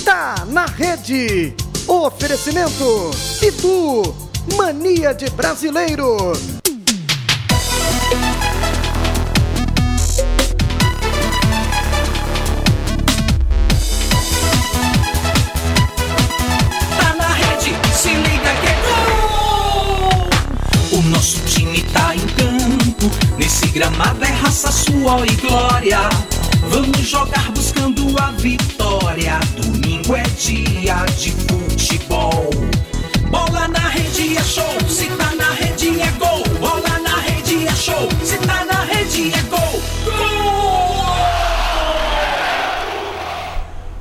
Tá na Rede. Oferecimento Pitu, mania de brasileiro. Tá na rede, se liga que é gol! O nosso time tá em campo, nesse gramado é raça, suor e glória. Vamos jogar buscando a vitória. Domingo é dia de futebol. Bola na rede é show, se tá na rede é gol. Bola na rede é show, se tá na rede é gol. Gol!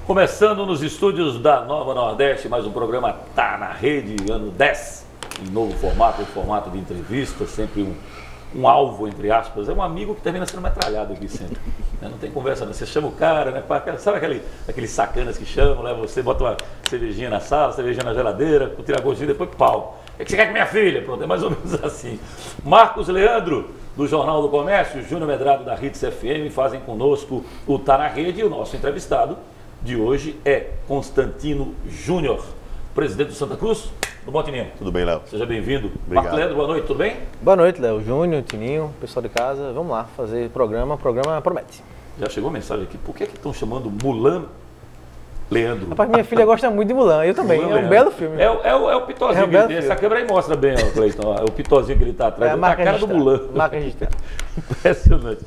Começando nos estúdios da Nova Nordeste, mais um programa Tá na Rede, ano 10, em novo formato, formato de entrevista, sempre um alvo, entre aspas. É um amigo que termina sendo metralhado aqui sempre. Não tem conversa, não. Você chama o cara, né? Sabe aqueles sacanas que chamam, leva você, bota uma cervejinha na sala, cervejinha na geladeira, tira gostinho, depois pau. O que você quer com minha filha? Pronto, é mais ou menos assim. Marcos Leandro, do Jornal do Comércio, Júnior Medrado, da Hits FM, fazem conosco o Tá na Rede, e o nosso entrevistado de hoje é Constantino Júnior, presidente do Santa Cruz. Tudo bom, Tininho? Tudo bem, Léo. Seja bem-vindo. Obrigado. Marcos Leandro, boa noite, tudo bem? Boa noite, Léo. Júnior, Tininho, pessoal de casa. Vamos lá fazer programa. O programa promete. Já chegou a mensagem aqui. Por que estão chamando Mulan Leandro? Rapaz, minha filha gosta muito de Mulan. Eu também. Mulan é um Leandro. belo filme. É o Pitozinho. É um belo Essa filme. câmera aí mostra bem, ó, Cleiton. O Pitozinho que ele está atrás. É a Ele tá a marca cara do registrada. Mulan. Marca registrada. Impressionante.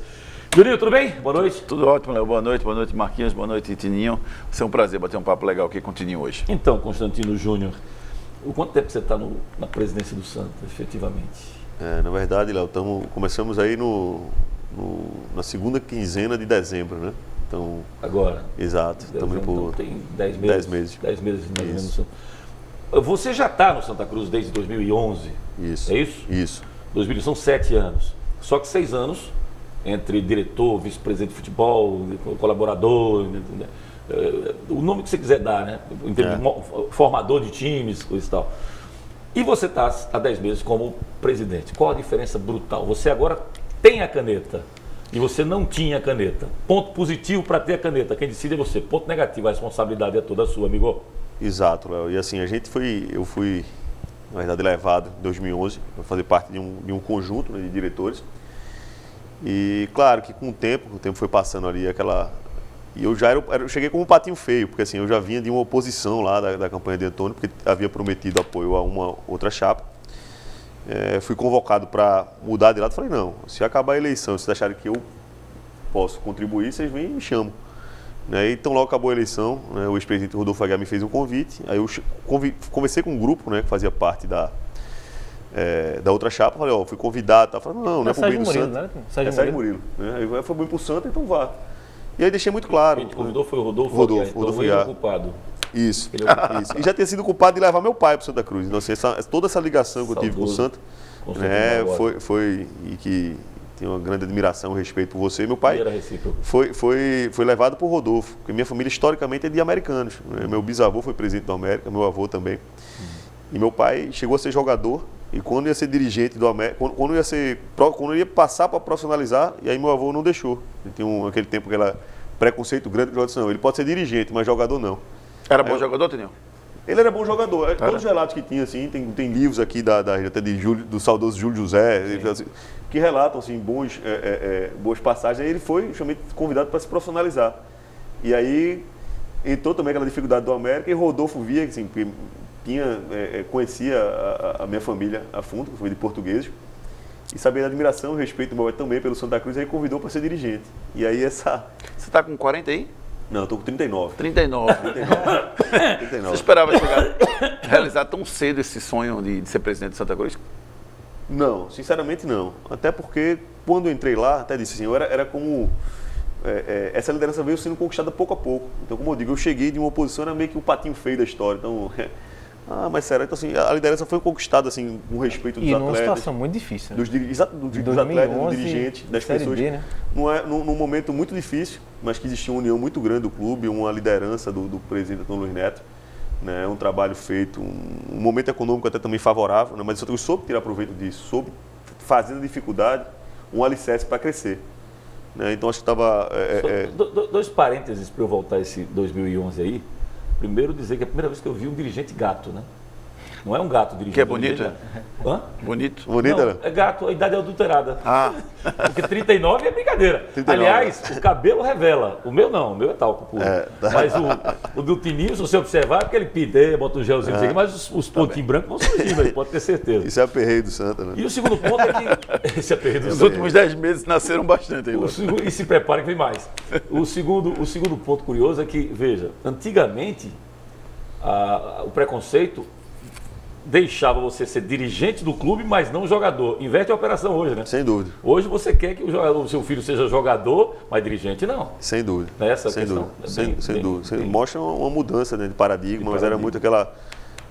Juninho, tudo bem? Boa noite. Tudo ótimo, Léo. Boa noite, Marquinhos. Boa noite, Tininho. Vai ser um prazer bater um papo legal aqui com o Tininho hoje. Então, Constantino Júnior, o quanto tempo você está na presidência do Santa, efetivamente? Na verdade, Léo, começamos aí na segunda quinzena de dezembro, né? Então, Agora? exato. Estamos Então, tem 10 meses. 10 meses. 10 meses mais ou menos. Isso. Você já está no Santa Cruz desde 2011? Isso. É isso? Isso. 2000 são 7 anos. Só que 6 anos entre diretor, vice-presidente de futebol, colaborador, o nome que você quiser dar, né? Formador de times, coisa e tal. E você está há 10 meses como presidente. Qual a diferença brutal? Você agora tem a caneta e você não tinha a caneta. Ponto positivo para ter a caneta. Quem decide é você. Ponto negativo, a responsabilidade é toda sua, amigo. Exato, Léo. E assim, eu fui, na verdade, levado em 2011 para fazer parte de um conjunto, né, de diretores. E claro que com o tempo foi passando ali E eu cheguei como um patinho feio, porque assim, eu já vinha de uma oposição lá da campanha de Antônio, porque havia prometido apoio a uma outra chapa. Fui convocado para mudar de lado, falei, não, se acabar a eleição, se vocês acharem que eu posso contribuir, vocês vêm e me chamam. Né? Então logo acabou a eleição, né, o ex-presidente Rodolfo Aguiar me fez um convite, aí eu conversei com um grupo, né, que fazia parte da outra chapa, falei, fui convidado, falei, não é pro bem do Santa. Sérgio Murilo. Né? Aí foi bem pro Santa, então vá. E aí deixei muito claro. Quem te convidou foi o Rodolfo. Rodolfo ele é o culpado. Isso. Isso. E já tinha sido culpado de levar meu pai para Santa Cruz. Então, assim, toda essa ligação que eu tive com o Santa, né, foi e que tenho uma grande admiração e respeito por você. Meu pai foi levado por Rodolfo, porque minha família historicamente é de americanos. Né? Meu bisavô foi presidente do América, meu avô também. E meu pai chegou a ser jogador. E quando ia ser dirigente do América, quando ia passar para profissionalizar, e aí meu avô não deixou. Ele tinha aquele tempo, aquele preconceito grande que o jogador disse, não, ele pode ser dirigente, mas jogador não. Era bom jogador, Tininho? Ele era bom jogador. Todos os relatos que tinha, assim, tem livros aqui até do saudoso Júlio José, que relatam assim, boas passagens. Aí ele foi justamente convidado para se profissionalizar. E aí entrou também aquela dificuldade do América e Rodolfo via, assim, conhecia a minha família a fundo, que foi de portugueses, e sabia da admiração e respeito do meu pai também pelo Santa Cruz, aí convidou para ser dirigente. E aí Você está com 40 aí? Não, eu estou com 39. 39. Você esperava realizar tão cedo esse sonho de ser presidente de Santa Cruz? Não, sinceramente não. Até porque quando eu entrei lá, até disse assim, era como... essa liderança veio sendo conquistada pouco a pouco. Então, como eu digo, eu cheguei de uma oposição, era meio que o patinho feio da história. Então, mas sério, então assim, a liderança foi conquistada assim, com respeito dos atletas. E numa situação muito difícil. Né? Dos atletas, dos dirigentes, das pessoas. D, né? Num momento muito difícil, mas que existia uma união muito grande do clube, uma liderança do presidente Antônio Luiz Neto. Né, um trabalho feito, um momento econômico até também favorável, né, mas o Santa Cruz soube tirar proveito disso, soube fazer da dificuldade um alicerce para crescer. Né, então acho que estava... Dois parênteses para eu voltar esse 2011 aí. primeiro dizer que é a primeira vez que eu vi um dirigente gato, né? Não é um gato dirigindo. Que é bonito, é? Hã? Bonito. Bonita, Não, é gato, a idade é adulterada. Ah, Porque 39 é brincadeira. 39. Aliás, o cabelo revela. O meu não, o meu é talco puro. Mas o do Tininho, se você observar, é porque ele pinta, bota um gelzinho, não sei o quê, mas os pontinhos brancos vão surgindo aí, pode ter certeza. Isso é aperreio do Santa, né? E o segundo ponto é que... Esse é aperreio do os Santa. últimos 10 meses nasceram bastante aí, Lúcio. E se prepare que vem mais. O segundo ponto curioso é que, veja, antigamente o preconceito deixava você ser dirigente do clube, mas não jogador. Inverte a operação hoje, né? Sem dúvida. Hoje você quer que o seu filho seja jogador, mas dirigente não. Sem dúvida. Essa sem questão. dúvida. Sem dúvida. Mostra uma mudança, né, de paradigma, mas paradigma. era muito aquela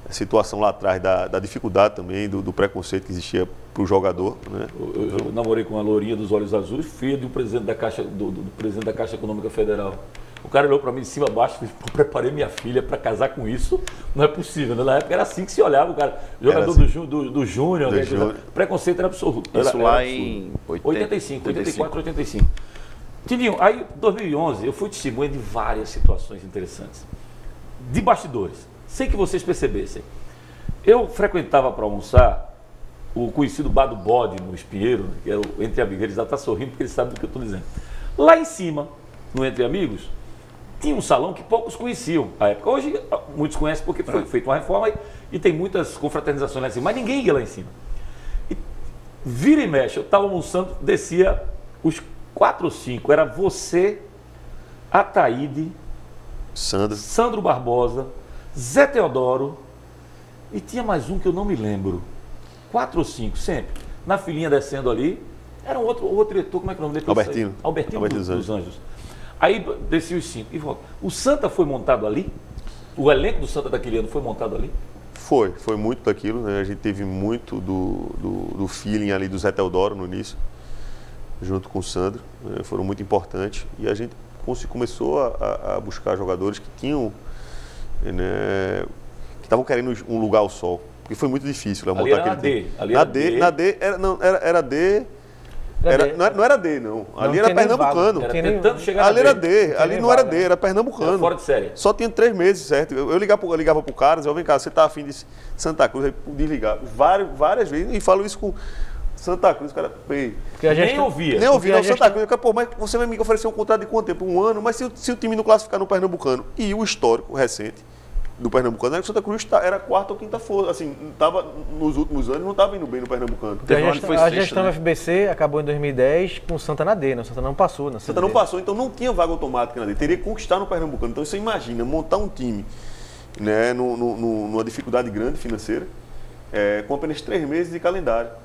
situação lá atrás da dificuldade também, do preconceito que existia para o jogador, né? Eu namorei com uma lourinha dos olhos azuis, filha do presidente da Caixa, do presidente da Caixa Econômica Federal. O cara olhou para mim de cima a baixo e falou: preparei minha filha para casar com isso. Não é possível. Na época era assim que se olhava o cara. Jogador assim. do Júnior. Preconceito era absoluto. Isso Era lá absurdo. em 85, 84, 85. Tininho, aí em 2011 eu fui testemunha de várias situações interessantes. De bastidores. Sem que vocês percebessem. Eu frequentava para almoçar o conhecido Bar do Bode, no Espinheiro, que era o Entre Amigos. Ele já está sorrindo porque ele sabe do que eu estou dizendo. Lá em cima, no Entre Amigos, tinha um salão que poucos conheciam à época. Hoje, muitos conhecem porque foi feita uma reforma e tem muitas confraternizações lá em cima, mas ninguém ia lá em cima. E vira e mexe, eu estava almoçando, descia os 4 ou 5, era você, Ataíde, Sandro Barbosa, Zé Teodoro, e tinha mais um que eu não me lembro. 4 ou 5, sempre. Na filinha descendo ali, era um outro diretor, como é que é o nome dele? Albertino dos Anjos. Aí desci os 5 e volta. O Santa foi montado ali? O elenco do Santa daquele ano foi montado ali? Foi muito daquilo, né? A gente teve muito do feeling ali do Zé Teodoro no início, junto com o Sandro, né? Foram muito importantes. E a gente começou a buscar jogadores que tinham, né, que estavam querendo um lugar ao sol. Porque foi muito difícil montar aquele time. Na D era D. Não era D, não. Ali era pernambucano. Era tentando chegar ali era D. Ali não era D, era pernambucano. Era fora de série. Só tinha 3 meses, certo? Eu ligava pro cara, dizia: vem cá, você tá afim de Santa Cruz? Aí desligar. Várias vezes. E falo isso com Santa Cruz, o cara. Nem ouvia. Nem ouvia, não, Santa Cruz. Pô, mas você vai me oferecer um contrato de quanto tempo? 1 ano? Mas se o time não classificar no pernambucano e o histórico recente do pernambucano, era que o Santa Cruz era 4ª ou 5ª força, assim, tava, nos últimos anos não estava indo bem no pernambucano. A gestão do FBC acabou em 2010 com o Santa na D, né? O Santa não passou. Santa não passou, então não tinha vaga automática na D, teria que conquistar no pernambucano. Então você imagina, montar um time, né, numa dificuldade grande financeira, com apenas 3 meses de calendário.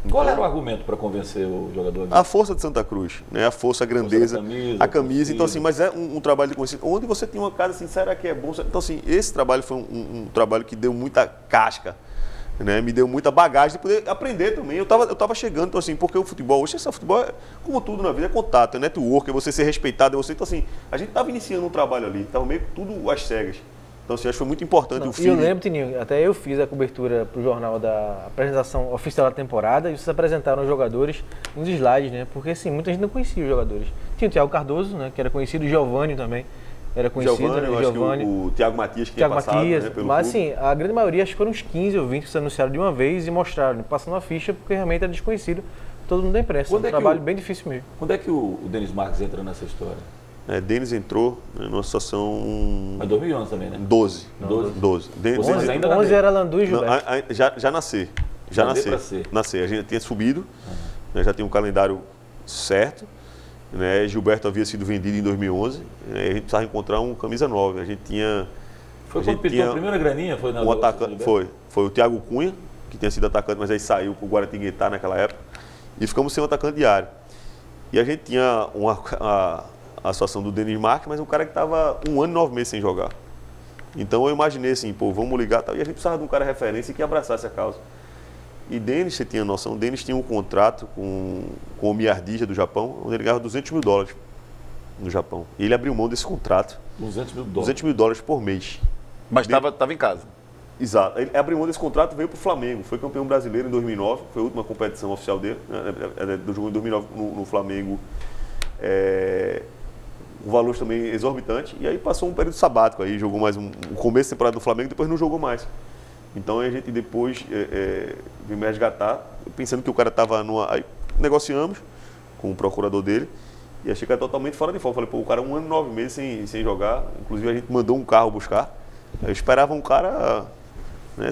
Qual era o argumento para convencer o jogador? A força de Santa Cruz, né? A força, a grandeza, a camisa. Então, assim, mas é um trabalho de conhecimento. Onde você tem uma casa assim, será que é bom? Então, assim, esse trabalho foi um trabalho que deu muita casca, né? Me deu muita bagagem de poder aprender também. Eu tava chegando, então, assim, porque o futebol, hoje, esse futebol, como tudo na vida, é contato, é network, é você ser respeitado, é você. Então, assim, a gente tava iniciando um trabalho ali, tava meio que tudo às cegas. Então, assim, acho que foi muito importante o filho. E eu lembro, Tininho, até eu fiz a cobertura para o jornal da apresentação oficial da temporada e vocês apresentaram os jogadores nos slides, né? Porque, assim, muita gente não conhecia os jogadores. Tinha o Thiago Cardoso, né? Que era conhecido, o Giovani também era conhecido. Giovani, o Thiago Matias, que tinha passado, né, pelo mas, clube. assim, a grande maioria, acho que foram uns 15 ou 20 que se anunciaram de uma vez e mostraram, passando a ficha, porque realmente era desconhecido todo mundo da imprensa. Um trabalho bem difícil mesmo. Quando é que o Denis Marques entra nessa história? Denis entrou numa situação... Mas 2011 também, né? 12. 11 era Landu e Gilberto. Já nascer. A gente tinha subido, né, já tinha um calendário certo. Né, Gilberto havia sido vendido em 2011. A gente precisava encontrar um camisa 9. A gente tinha... Foi quando pintou a primeira graninha? Foi um atacante, foi o Thiago Cunha, que tinha sido atacante, mas aí saiu para o Guaratinguetá naquela época. E ficamos sem um atacante diário. E a gente tinha a situação do Denis Marques, mas um cara que estava 1 ano e 9 meses sem jogar. Então eu imaginei assim, pô, vamos ligar, tal, e a gente precisava de um cara referência que abraçasse a causa. E Denis, você tinha noção, Denis tinha um contrato com o Miyardija do Japão, onde ele ganhava $200 mil no Japão. E ele abriu mão desse contrato. $200 mil por mês. Mas estava em casa. Exato. Ele abriu mão desse contrato, veio para o Flamengo. Foi campeão brasileiro em 2009, foi a última competição oficial dele, né, do jogo em 2009 no Flamengo. um valor também exorbitante, e aí passou um período sabático, aí jogou mais o começo da temporada do Flamengo, depois não jogou mais. Então a gente depois veio me resgatar, pensando que o cara estava numa... Aí negociamos com o procurador dele, e achei que era totalmente fora de forma. Falei, pô, o cara 1 ano e 9 meses sem jogar, inclusive a gente mandou um carro buscar. Eu esperava um cara, né,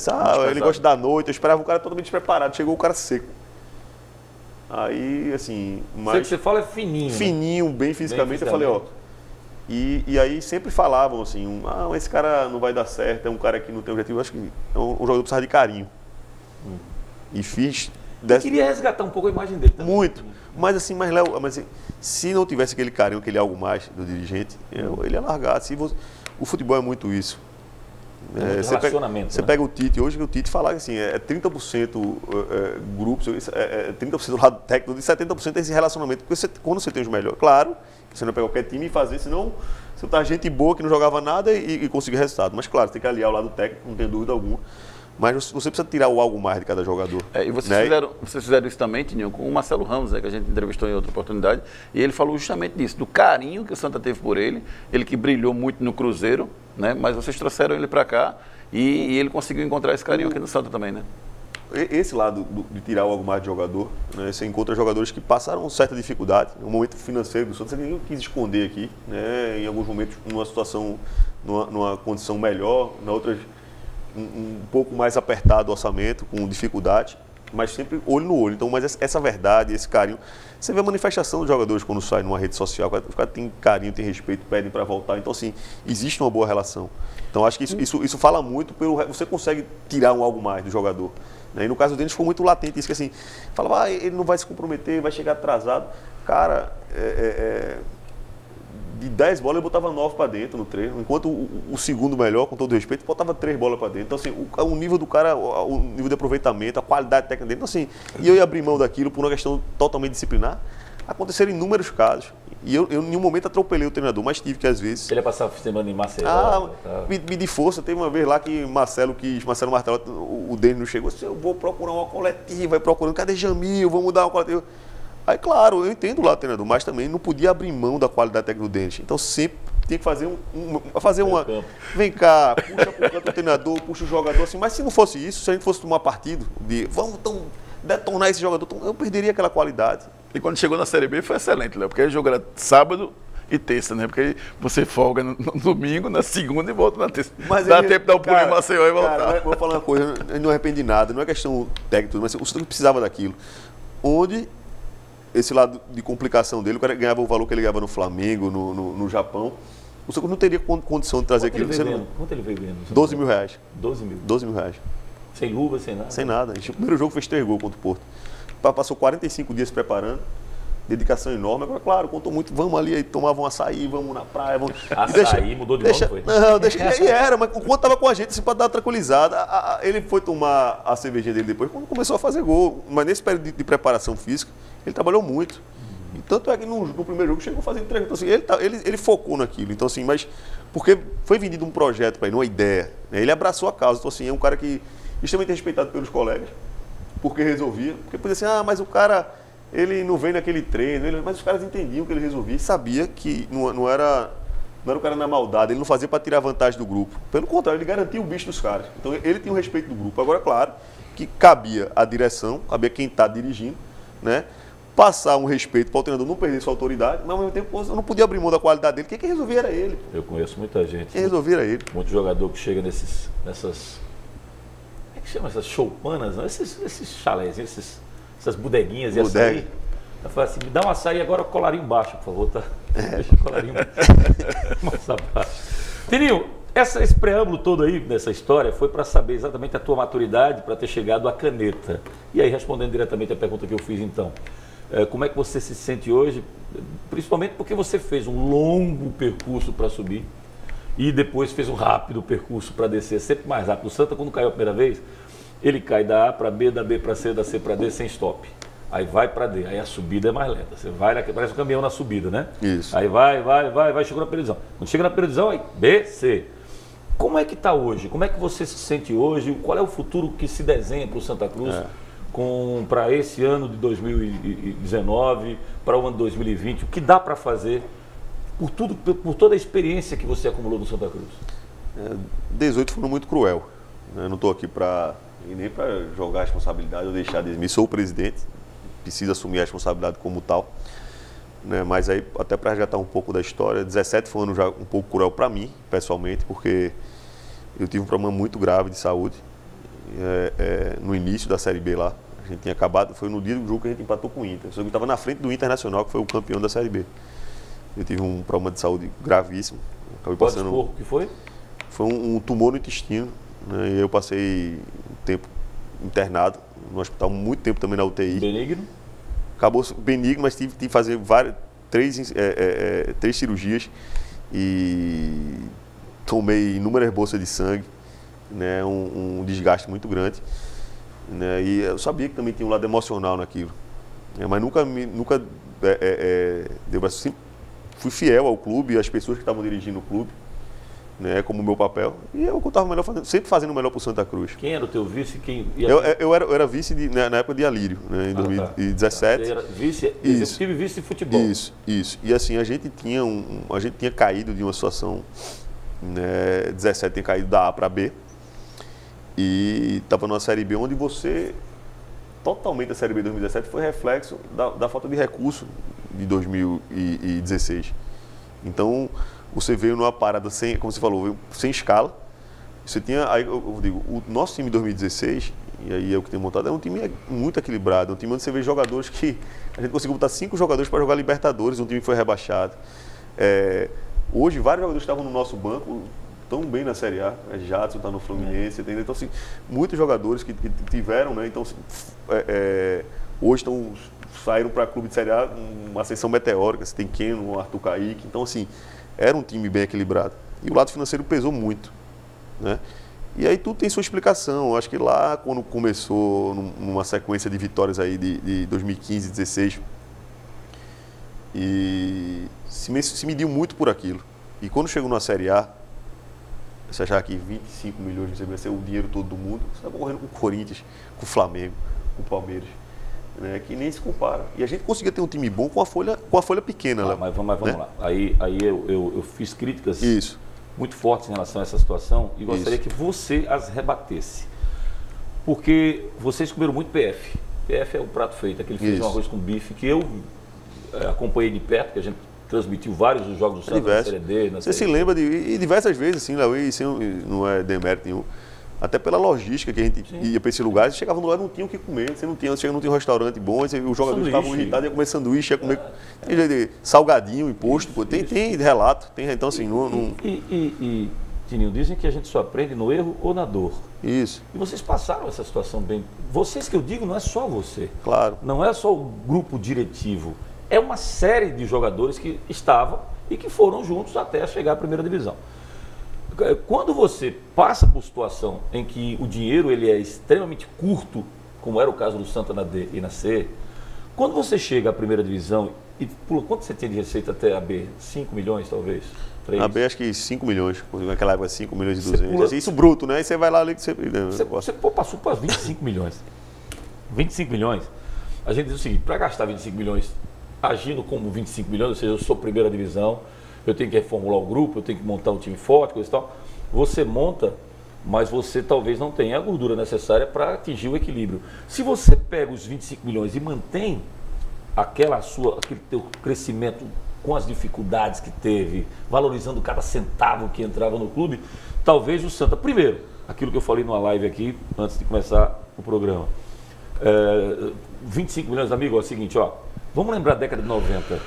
ele gosta da noite, eu esperava um cara totalmente despreparado, chegou o cara seco. Aí, assim... Sei que você fala é fininho. Fininho, bem fisicamente, eu falei, ó... E aí sempre falavam assim, esse cara não vai dar certo, é um cara que não tem objetivo, eu acho que é um jogador que precisa de carinho. E fiz... Eu queria resgatar um pouco a imagem dele também. Muito. Mas assim, Léo, se não tivesse aquele carinho, aquele algo mais do dirigente, ele ia largar. O futebol é muito isso. Você pega o Tite, hoje o Tite fala assim, é 30% grupos, 30% do lado técnico e 70% esse relacionamento. Porque quando você tem os melhores, claro, você não pega qualquer time e fazer, senão você tá gente boa que não jogava nada e conseguir resultado. Mas claro, você tem que aliar o lado técnico, não tem dúvida alguma. Mas você precisa tirar o algo mais de cada jogador. E vocês fizeram isso também, Tininho, com o Marcelo Ramos, que a gente entrevistou em outra oportunidade, e ele falou justamente disso, do carinho que o Santa teve por ele que brilhou muito no Cruzeiro, né? Mas vocês trouxeram ele para cá e ele conseguiu encontrar esse carinho aqui no Santa também, né? Esse lado de tirar algo mais de jogador, né? Você encontra jogadores que passaram certa dificuldade, no momento financeiro do Santa, ninguém quis esconder aqui, né? Em alguns momentos numa situação, numa condição melhor, na outras um pouco mais apertado o orçamento, com dificuldade, mas sempre olho no olho. Então, mas essa verdade, esse carinho, você vê a manifestação dos jogadores quando saem numa rede social, os caras têm carinho, têm respeito, pedem para voltar. Então, assim, existe uma boa relação. Então, acho que isso fala muito, você consegue tirar algo mais do jogador. Né? E no caso dele ficou muito latente isso, que assim, falava, ele não vai se comprometer, vai chegar atrasado. Cara, de 10 bolas, ele botava 9 para dentro no treino, enquanto o segundo melhor, com todo respeito, botava 3 bolas para dentro. Então, assim, o nível do cara, o nível de aproveitamento, a qualidade técnica dele, então, assim, e eu ia abrir mão daquilo por uma questão totalmente disciplinar, aconteceram inúmeros casos. E eu em nenhum momento atropelei o treinador, mas tive que, às vezes... Ele ia passar a semana em Maceió. Me de força. Teve uma vez lá que Marcelo Martelo, o Denis não chegou, assim, eu vou procurar uma coletiva, vai procurando, cadê Jamil, vamos dar uma coletiva. Aí, claro, eu entendo lá o treinador, mas também não podia abrir mão da qualidade técnica do Denis. Então, sempre tinha que fazer uma... Vem cá, puxa pro canto do treinador, puxa o jogador, assim. Mas se não fosse isso, se a gente fosse tomar partido de vamos detonar esse jogador, eu perderia aquela qualidade. E quando chegou na Série B foi excelente, Léo, porque ele jogou sábado e terça, né? Porque você folga no domingo, na segunda e volta na terça. Mas dá tempo de dar o pulo em Maceió e voltar. Cara, vou falar uma coisa, eu não arrependi de nada, não é questão técnica, mas o Santa precisava daquilo. Onde... esse lado de complicação dele, o cara ganhava o valor que ele ganhava no Flamengo, no Japão. O Santa não teria condição de trazer aquilo. Quanto ele veio ganhando? 12 mil reais. 12 mil? 12 mil reais. Sem luva, sem nada? Sem nada. O primeiro jogo fez 3 gols contra o Porto. Passou 45 dias se preparando. Dedicação enorme. Agora, claro, contou muito. Vamos ali, aí tomavam um açaí, vamos na praia. Vamos... Açaí, mudou de nome, foi? Não, e era, mas enquanto estava com a gente, assim, para dar uma tranquilizada. Ele foi tomar a cervejinha dele depois, quando começou a fazer gol. Mas nesse período de preparação física, ele trabalhou muito. E tanto é que no primeiro jogo chegou fazendo 3. Então, assim, ele focou naquilo. Então, assim, mas porque foi vendido um projeto para ele, uma ideia. Né? Ele abraçou a causa. Então, assim, é um cara que extremamente respeitado pelos colegas, porque resolvia. Porque podia ser, mas o cara, ele não vem naquele treino. Mas os caras entendiam que ele resolvia e sabia que não era o cara na maldade, ele não fazia para tirar vantagem do grupo. Pelo contrário, ele garantia o bicho dos caras. Então, ele tinha o respeito do grupo. Agora, claro, que cabia a direção, cabia quem está dirigindo, né? Passar um respeito para o treinador não perder sua autoridade, mas ao mesmo tempo eu não podia abrir mão da qualidade dele. Quem resolvia era ele. Eu conheço muita gente. Quem resolvia era ele. Muito jogador que chega nessas... Como é que chama? Essas choupanas, não? Esses chalés, essas bodeguinhas e açaí. Eu falo assim, me dá um açaí agora com colarinho baixo, por favor, tá? Deixa o colarinho mais abaixo. Tininho, esse preâmbulo todo aí, nessa história, foi para saber exatamente a tua maturidade para ter chegado à caneta. E aí, respondendo diretamente a pergunta que eu fiz então, como é que você se sente hoje, principalmente porque você fez um longo percurso para subir e depois fez um rápido percurso para descer, sempre mais rápido. O Santa, quando caiu a primeira vez, ele cai da A para B, da B para C, da C para D, sem stop. Aí vai para D, aí a subida é mais lenta. Você vai, parece um caminhão na subida, né? Isso. Aí vai, chegou na perdição. Quando chega na perdição, aí B, C. Como é que está hoje? Como é que você se sente hoje? Qual é o futuro que se desenha para o Santa Cruz para esse ano de 2019, para o ano de 2020? O que dá para fazer por toda a experiência que você acumulou no Santa Cruz? 18 foi muito cruel. Eu não estou aqui nem para jogar a responsabilidade ou deixar de mim. Sou o presidente, preciso assumir a responsabilidade como tal. Né? Mas aí, até para resgatar um pouco da história, 17 foi um ano já um pouco cruel para mim, pessoalmente, porque eu tive um problema muito grave de saúde no início da Série B lá. A gente tinha acabado, foi no dia do jogo que a gente empatou com o Inter. Eu estava na frente do Internacional, que foi o campeão da Série B. Eu tive um problema de saúde gravíssimo. Acabei passando. O que foi? Foi um tumor no intestino. Né? E eu passei um tempo internado no hospital, muito tempo também na UTI. Benigno? Acabou benigno, mas tive que fazer três cirurgias e tomei inúmeras bolsas de sangue, né? Um desgaste muito grande. Né? E eu sabia que também tinha um lado emocional naquilo. Mas nunca deu pra... Fui fiel ao clube e às pessoas que estavam dirigindo o clube, né, como meu papel. E eu estava sempre fazendo o melhor para o Santa Cruz. Quem era o teu vice? Eu era vice na época de Alírio, né, em 2017. Você era vice, executivo e vice de futebol. Isso. E assim, a gente tinha caído de uma situação, né, 17 tinha caído da A para B. E estava numa Série B onde totalmente a Série B de 2017 foi reflexo da falta de recurso de 2016. Então, você veio numa parada sem, como você falou, sem escala. Você tinha, aí eu digo, o nosso time de 2016, e aí é o que tem montado, é um time muito equilibrado, um time onde você vê jogadores que a gente conseguiu botar 5 jogadores para jogar Libertadores, um time que foi rebaixado. Hoje, vários jogadores que estavam no nosso banco tão bem na Série A, Jadson está no Fluminense, entendeu? Então, assim, muitos jogadores que tiveram, né? Então, hoje saíram para clube de Série A, uma ascensão meteórica. Você tem Keno, Arthur Caíque. Então, assim, era um time bem equilibrado. E o lado financeiro pesou muito, né? E aí tudo tem sua explicação. Eu acho que lá, quando começou numa sequência de vitórias aí de 2015, 2016, e se mediu muito por aquilo. E quando chegou na Série A, você achar que 25 milhões de vai ser o dinheiro todo do mundo, você está concorrendo com o Corinthians, com o Flamengo, com o Palmeiras, né, que nem se compara. E a gente conseguia ter um time bom com a folha pequena. Mas vamos né? lá. Aí eu fiz críticas muito fortes em relação a essa situação e gostaria que você as rebatesse. Porque vocês comeram muito PF. PF é o prato feito, aquele feijão um arroz com bife que eu acompanhei de perto, que a gente transmitiu vários dos jogos do Santos na Série D. Você se lembra de diversas vezes, assim, Léo, e não é demérito nenhum. Até pela logística que a gente ia para esse lugar, você chegava no lugar e não tinha o que comer, você não tinha um restaurante bom, os jogadores estavam irritados, ia comer sanduíche, ia comer salgadinho, imposto, tem relato, então assim, E Tininho, dizem que a gente só aprende no erro ou na dor. Isso. E vocês passaram essa situação bem. Vocês que eu digo, não é só você. Claro. Não é só o grupo diretivo. É uma série de jogadores que estavam e que foram juntos até chegar à primeira divisão. Quando você passa por situação em que o dinheiro ele é extremamente curto, como era o caso do Santa na D e na C, quando você chega à primeira divisão e pula, quanto você tem de receita até a B? 5 milhões talvez? 3? A B acho que 5 milhões, naquela época 5 milhões e 200. Isso bruto, né? Aí você vai lá ali que você passou para 25 milhões. 25 milhões. A gente diz o seguinte, para gastar 25 milhões agindo como 25 milhões, ou seja, eu sou primeira divisão, eu tenho que reformular o grupo, eu tenho que montar um time forte, coisa e tal. Você monta, mas você talvez não tenha a gordura necessária para atingir o equilíbrio. Se você pega os 25 milhões e mantém aquele teu crescimento com as dificuldades que teve, valorizando cada centavo que entrava no clube, talvez o Santa... Primeiro, aquilo que eu falei numa live aqui, antes de começar o programa. 25 milhões, amigo, é o seguinte, ó. Vamos lembrar a década de 90.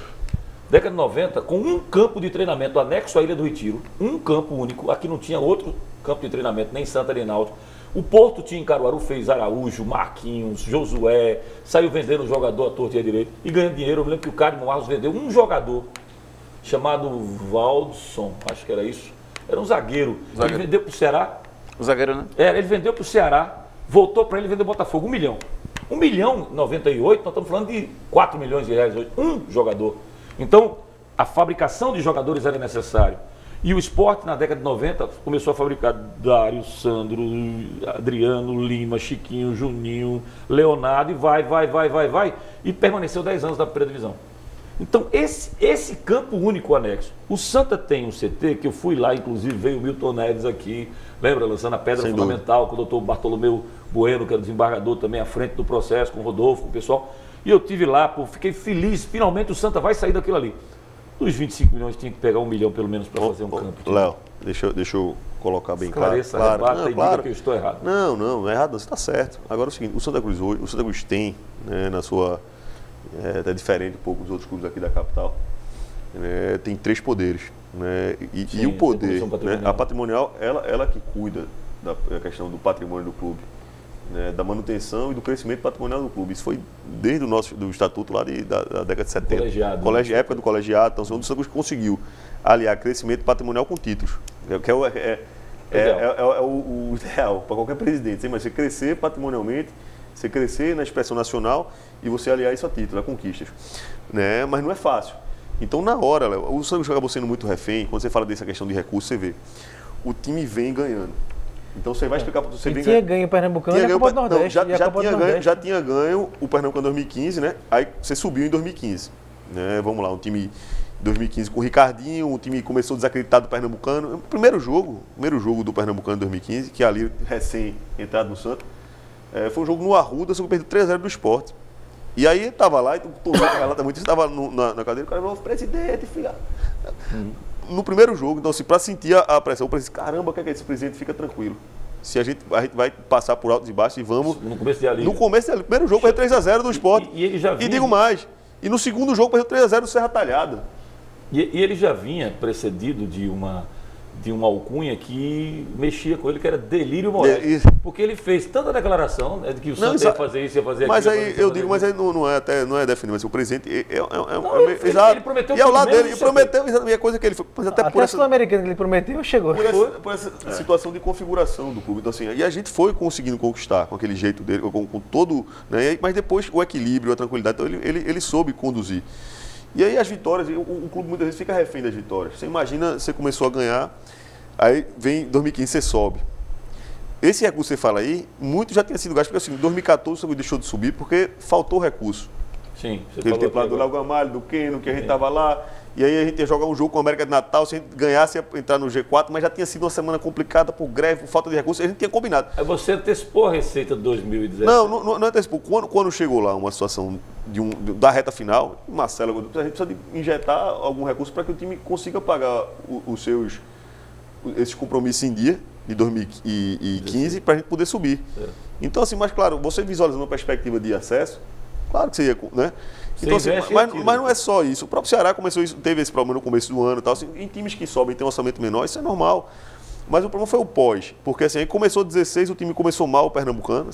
Década de 90, com um campo de treinamento anexo à Ilha do Retiro, um campo único, aqui não tinha outro campo de treinamento, nem Santa nem Náutico. O Porto tinha em Caruaru, fez Araújo, Marquinhos, Josué, saiu vendendo jogador à torta e à direita e ganhando dinheiro. Eu me lembro que o Carlos Marlos vendeu um jogador chamado Valdson, acho que era isso. Era um zagueiro. Ele vendeu para o Ceará. O zagueiro, né? Ele vendeu para o Ceará, voltou para ele e vendeu para o Botafogo, 1 milhão. 1 milhão em 98, nós estamos falando de 4 milhões de reais hoje, um jogador. Então, a fabricação de jogadores era necessária. E o esporte, na década de 90, começou a fabricar Dário, Sandro, Adriano, Lima, Chiquinho, Juninho, Leonardo, e vai. E permaneceu 10 anos na primeira divisão. Então, esse campo único anexo. O Santa tem um CT, que eu fui lá, inclusive veio o Milton Neves aqui, lembra, lançando a pedra Sem fundamental, com o doutor Bartolomeu Bueno, que era desembargador também à frente do processo, com o Rodolfo, com o pessoal. E eu tive lá, pô, fiquei feliz, finalmente o Santa vai sair daquilo ali. Dos 25 milhões tinha que pegar 1 milhão pelo menos para fazer um campo. Léo, deixa eu colocar bem Esclareça, claro. rebata e diga que eu estou errado. Não é errado, você está certo. Agora é o seguinte, o Santa Cruz tem, né, na sua... É diferente um pouco dos outros clubes aqui da capital. Tem 3 poderes. Né, e o poder, né, a patrimonial, ela que cuida da questão do patrimônio do clube. Né, da manutenção e do crescimento patrimonial do clube. Isso foi desde do estatuto lá da década de 70. Época do colegiado. Então, onde o Santa Cruz conseguiu aliar crescimento patrimonial com títulos. Que é o ideal para qualquer presidente. Mas você crescer patrimonialmente, você crescer na expressão nacional e você aliar isso a títulos, a conquistas. Né, mas não é fácil. Então, na hora, Léo, o Santa Cruz acabou sendo muito refém. Quando você fala dessa questão de recursos, você vê. O time vem ganhando. Então você vai explicar para você. Tinha ganho o Pernambucano e a Copa do Nordeste. Já tinha ganho o Pernambucano em 2015, né? Aí você subiu em 2015. Né? Vamos lá, um time em 2015 com o Ricardinho, o time começou desacreditado do Pernambucano. O primeiro jogo do Pernambucano em 2015, que ali recém entrado no Santa, foi um jogo no Arruda, só que perdeu 3-0 do Sport. E aí estava lá, e todo mundo relata muito, estava na cadeira, o cara falou, presidente, filha. No primeiro jogo, então, para sentir a pressão, eu pensei, caramba, o que é esse presidente? Fica tranquilo. Se a gente vai passar por altos e baixos e vamos... No começo de ali. No começo do primeiro jogo, perdeu 3-0 do Sport. E ele já vinha... E digo mais, e no segundo jogo, perdeu 3-0 do Serra Talhada. E ele já vinha precedido de uma alcunha que mexia com ele, que era Delírio Moraes. Porque ele fez tanta declaração, né, de que o Santa ia fazer isso, ia fazer aquilo. Mas aí eu digo, mas aí não é definido, mas o presidente ele prometeu e ao lado dele, ele prometeu exatamente a coisa que ele foi. Mas até por essa Sul-Americana que ele prometeu, chegou. Por essa situação de configuração do clube. Então, assim, e a gente foi conseguindo conquistar com aquele jeito dele, com todo. Né, mas depois o equilíbrio, a tranquilidade, então ele soube conduzir. E aí as vitórias, o clube muitas vezes fica refém das vitórias. Você imagina, você começou a ganhar, aí vem 2015, você sobe. Esse recurso que você fala aí, muito já tinha sido gasto, porque assim, em 2014 você deixou de subir porque faltou recurso. Sim. Aquele tempo lá do Léo Gamalho, do Keno, que a gente estava lá, e aí a gente ia jogar um jogo com a América de Natal, se a gente ganhasse ia entrar no G4, mas já tinha sido uma semana complicada por greve, por falta de recursos, a gente tinha combinado. Aí você antecipou a receita de 2017? Não antecipou. Quando chegou lá uma situação da reta final, Marcelo, a gente precisa de injetar algum recurso para que o time consiga pagar esses compromissos em dia de 2015 para a gente poder subir. Então, assim, mas claro, você visualizando uma perspectiva de acesso, claro que você ia, né? Então, assim, mas não é só isso. O próprio Ceará teve esse problema no começo do ano e tal. Assim, em times que sobem tem um orçamento menor, isso é normal. Mas o problema foi o pós. Porque assim, aí começou 16, o time começou mal o Pernambucano.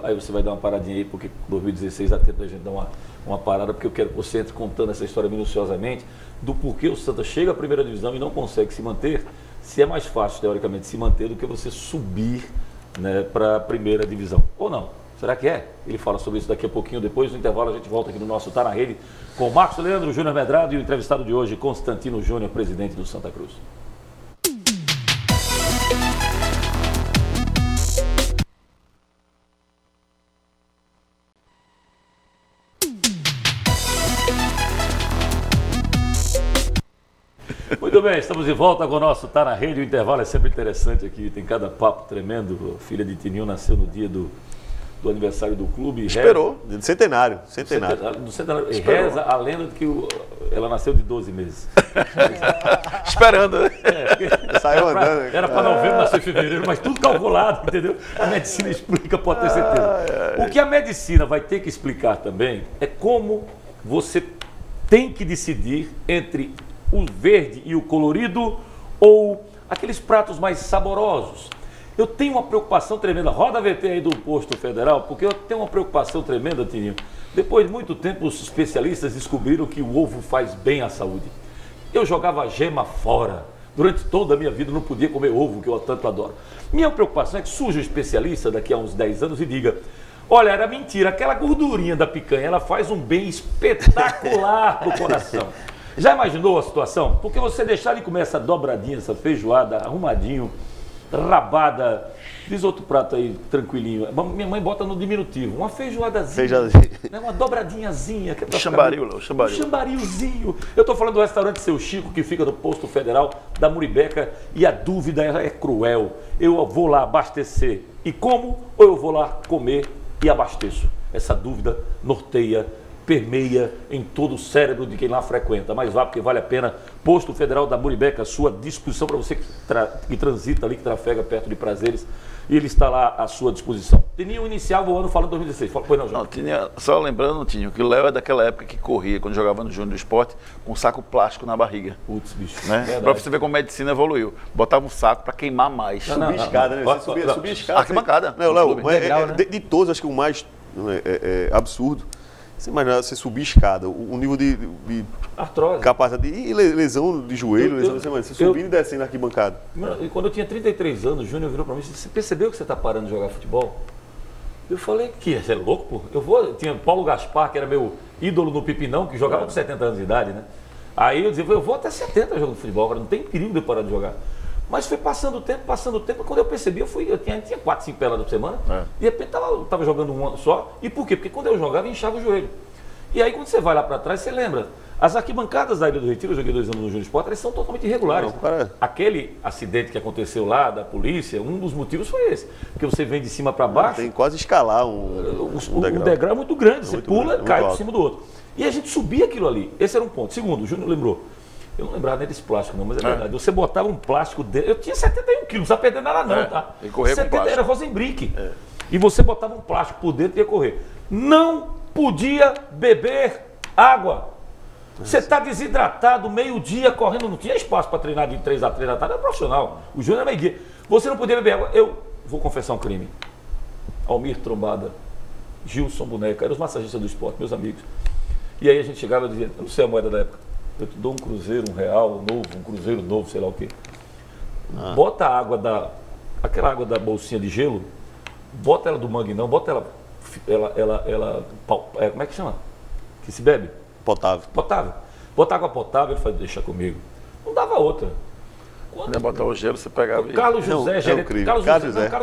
Aí você vai dar uma paradinha aí, porque 2016 dá tempo da gente dar uma parada, porque eu quero que você entre contando essa história minuciosamente do porquê o Santa chega à primeira divisão e não consegue se manter, se é mais fácil, teoricamente, se manter do que você subir, né, para a primeira divisão. Ou não? Será que é? Ele fala sobre isso daqui a pouquinho. Depois do intervalo a gente volta aqui no nosso Tá na Rede com Marcos Leandro, Júnior Medrado e o entrevistado de hoje, Constantino Júnior, presidente do Santa Cruz. Muito bem, estamos de volta com o nosso Tá na Rede. O intervalo é sempre interessante aqui, tem cada papo tremendo. A filha de Tininho nasceu no dia do aniversário do clube. Esperou, centenário. Do centenário. E reza a lenda de que ela nasceu de 12 meses. Esperando, né? Saiu andando. Era para novembro, nasceu em fevereiro, mas tudo calculado, entendeu? A medicina explica, pode ter certeza. O que a medicina vai ter que explicar também é como você tem que decidir entre o verde e o colorido ou aqueles pratos mais saborosos. Eu tenho uma preocupação tremenda, roda a VT aí do posto federal, porque eu tenho uma preocupação tremenda, Tininho. Depois de muito tempo, os especialistas descobriram que o ovo faz bem à saúde. Eu jogava a gema fora. Durante toda a minha vida não podia comer ovo, que eu tanto adoro. Minha preocupação é que surja um especialista daqui a uns 10 anos e diga: olha, era mentira, aquela gordurinha da picanha, ela faz um bem espetacular pro coração. Já imaginou a situação? Porque você deixar de comer essa dobradinha, essa feijoada, arrumadinho, rabada. Diz outro prato aí, tranquilinho. Minha mãe bota no diminutivo. Uma feijoadazinha. Né? Uma dobradinhazinha. O chambaril, Léo, Um chambarilzinho. Eu estou falando do restaurante Seu Chico, que fica no posto federal da Muribeca. E a dúvida é cruel. Eu vou lá abastecer e como, ou eu vou lá comer e abasteço? Essa dúvida norteia, permeia em todo o cérebro de quem lá frequenta. Mas vá, porque vale a pena. Posto Federal da Muribeca, à sua disposição para você que transita ali, que trafega perto de Prazeres. E ele está lá à sua disposição. Tininho iniciava o ano falando 2016. Pois não, João? Não, tinha, só lembrando, Tinho, que o Léo é daquela época que corria, quando jogava no Júnior do Esporte, com um saco plástico na barriga. Putz, bicho. Né? Pra você ver como a medicina evoluiu. Botava um saco para queimar mais. Subir escada, né? Você subia escada. Arquibancada. Não, Léo, Degrau, né? de todos, acho que o mais absurdo. Você imagina você subir escada, o nível de Artrose. capacidade e lesão de joelho, você subindo e descendo na arquibancada. E quando eu tinha 33 anos, o Júnior virou para mim e disse: você percebeu que você está parando de jogar futebol? Eu falei: que você é louco, pô? Tinha Paulo Gaspar, que era meu ídolo no Pipinão, que jogava com 70 anos de idade, né? Aí eu dizia: eu vou até 70 jogando futebol, agora não tem perigo de eu parar de jogar. Mas foi passando o tempo, quando eu percebi, eu tinha 4, 5 peladas por semana, de repente tava jogando um ano só. E por quê? Porque quando eu jogava, eu inchava o joelho. E aí quando você vai lá para trás, você lembra, as arquibancadas da Ilha do Retiro, eu joguei 2 anos no Júnior Esporte, elas são totalmente irregulares. Não, cara. Aquele acidente que aconteceu lá, da polícia, um dos motivos foi esse. Porque você vem de cima para baixo, Tem quase escalar o degrau é muito grande, você pula, grande, cai muito por cima do outro. E a gente subia aquilo ali, esse era um ponto. Segundo, o Júnior lembrou, eu não lembrava nem desse plástico não, mas é verdade, você botava um plástico dentro, eu tinha 71 quilos, não precisava perder nada não, tá? E correr com plástico. Era Rosenbrick. E você botava um plástico por dentro e ia correr. Não podia beber água. Você está desidratado, meio-dia, correndo, não tinha espaço para treinar de 3 a 3 da tarde, era profissional. O Júnior era meio-dia. Você não podia beber água. Eu vou confessar um crime. Almir Trombada, Gilson Boneca, eram os massagistas do esporte, meus amigos. E aí a gente chegava e dizia: eu não sei a moeda da época, eu te dou um cruzeiro, um real novo, um cruzeiro novo, sei lá o quê. Bota a água aquela água da bolsinha de gelo, bota ela do mangue não, bota ela como é que chama? Que se bebe? Potável. Potável. Bota água potável, ele falou: deixa comigo. Não dava outra. Quando botar o gelo, você pegava. Carlos José, gerente. Carlos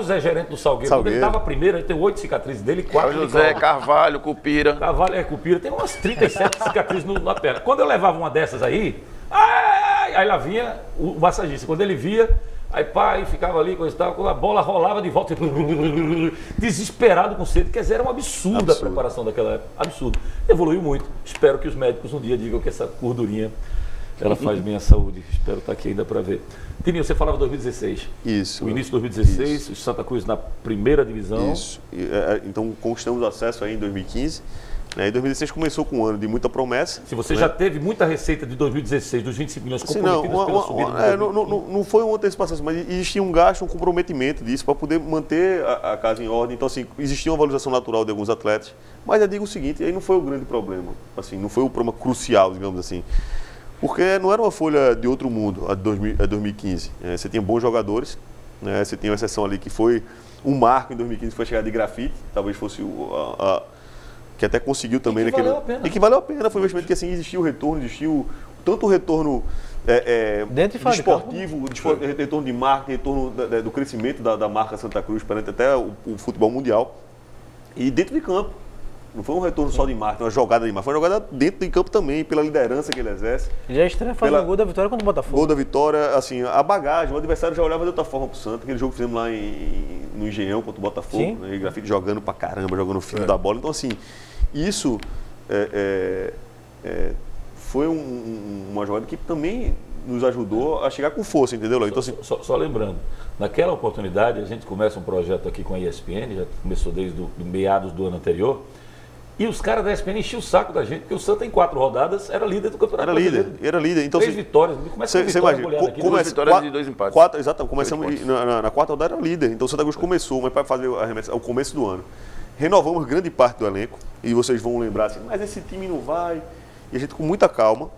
José, gerente do Salgueiro. Quando ele estava primeiro, ele tem 8 cicatrizes dele, 4 Carlos José, Carvalho, Cupira. Carvalho, Cupira, tem umas 37 cicatrizes na perna. Quando eu levava uma dessas aí, aí lá vinha o massagista. Quando ele via, aí pai, ficava ali, coisa e tal, quando a bola rolava de volta, desesperado com sede. Quer dizer, era um absurdo a preparação daquela época. Absurdo. Evoluiu muito. Espero que os médicos um dia digam que essa gordurinha ela faz bem à saúde. Espero estar aqui ainda para ver. Tininho, você falava 2016. Isso. O início de 2016, o Santa Cruz na primeira divisão. Isso. Então conquistamos acesso aí em 2015. Em 2016 começou com um ano de muita promessa. Se você já teve muita receita de 2016, dos 25 milhões comprometidos pela subida do não foi uma antecipação, mas existia um gasto, um comprometimento disso para poder manter a casa em ordem. Então, assim, existia uma valorização natural de alguns atletas. Mas eu digo o seguinte, aí não foi o grande problema. Assim, não foi o problema crucial, digamos assim. Porque não era uma folha de outro mundo a 2015. Você tinha bons jogadores, né? Você tinha uma exceção ali que foi um marco em 2015, foi chegar de Grafite, talvez fosse que até conseguiu também. E que valeu a pena. E que valeu a pena, foi um investimento que assim, existiu o retorno, tanto o retorno esportivo, retorno de marketing, retorno do crescimento da marca Santa Cruz perante até o futebol mundial. E dentro de campo. Não foi um retorno só de marketing, uma jogada de marketing, foi uma jogada dentro de campo também, pela liderança que ele exerce. Já estreia fazendo o gol da vitória contra o Botafogo. Gol da vitória, assim, a bagagem, o adversário já olhava de outra forma pro Santos, aquele jogo que fizemos lá no Engenhão contra o Botafogo, né? E Grafite jogando pra caramba, jogando o fino da bola. Então, assim, isso foi uma jogada que também nos ajudou a chegar com força, entendeu? Então, assim, só lembrando, naquela oportunidade a gente começa um projeto aqui com a ESPN, já começou desde meados do ano anterior. E os caras da ESPN enchiam o saco da gente, porque o Santa em 4 rodadas era líder do campeonato. Era líder. Então, 3 vitórias. Começa com vitória goleada aqui. 2 vitórias e 2 empates. Exatamente. Começamos na quarta rodada, era líder. Então o Santa Cruz começou, mas para fazer a remessa ao começo do ano. Renovamos grande parte do elenco. E vocês vão lembrar assim, mas esse time não vai. E a gente com muita calma.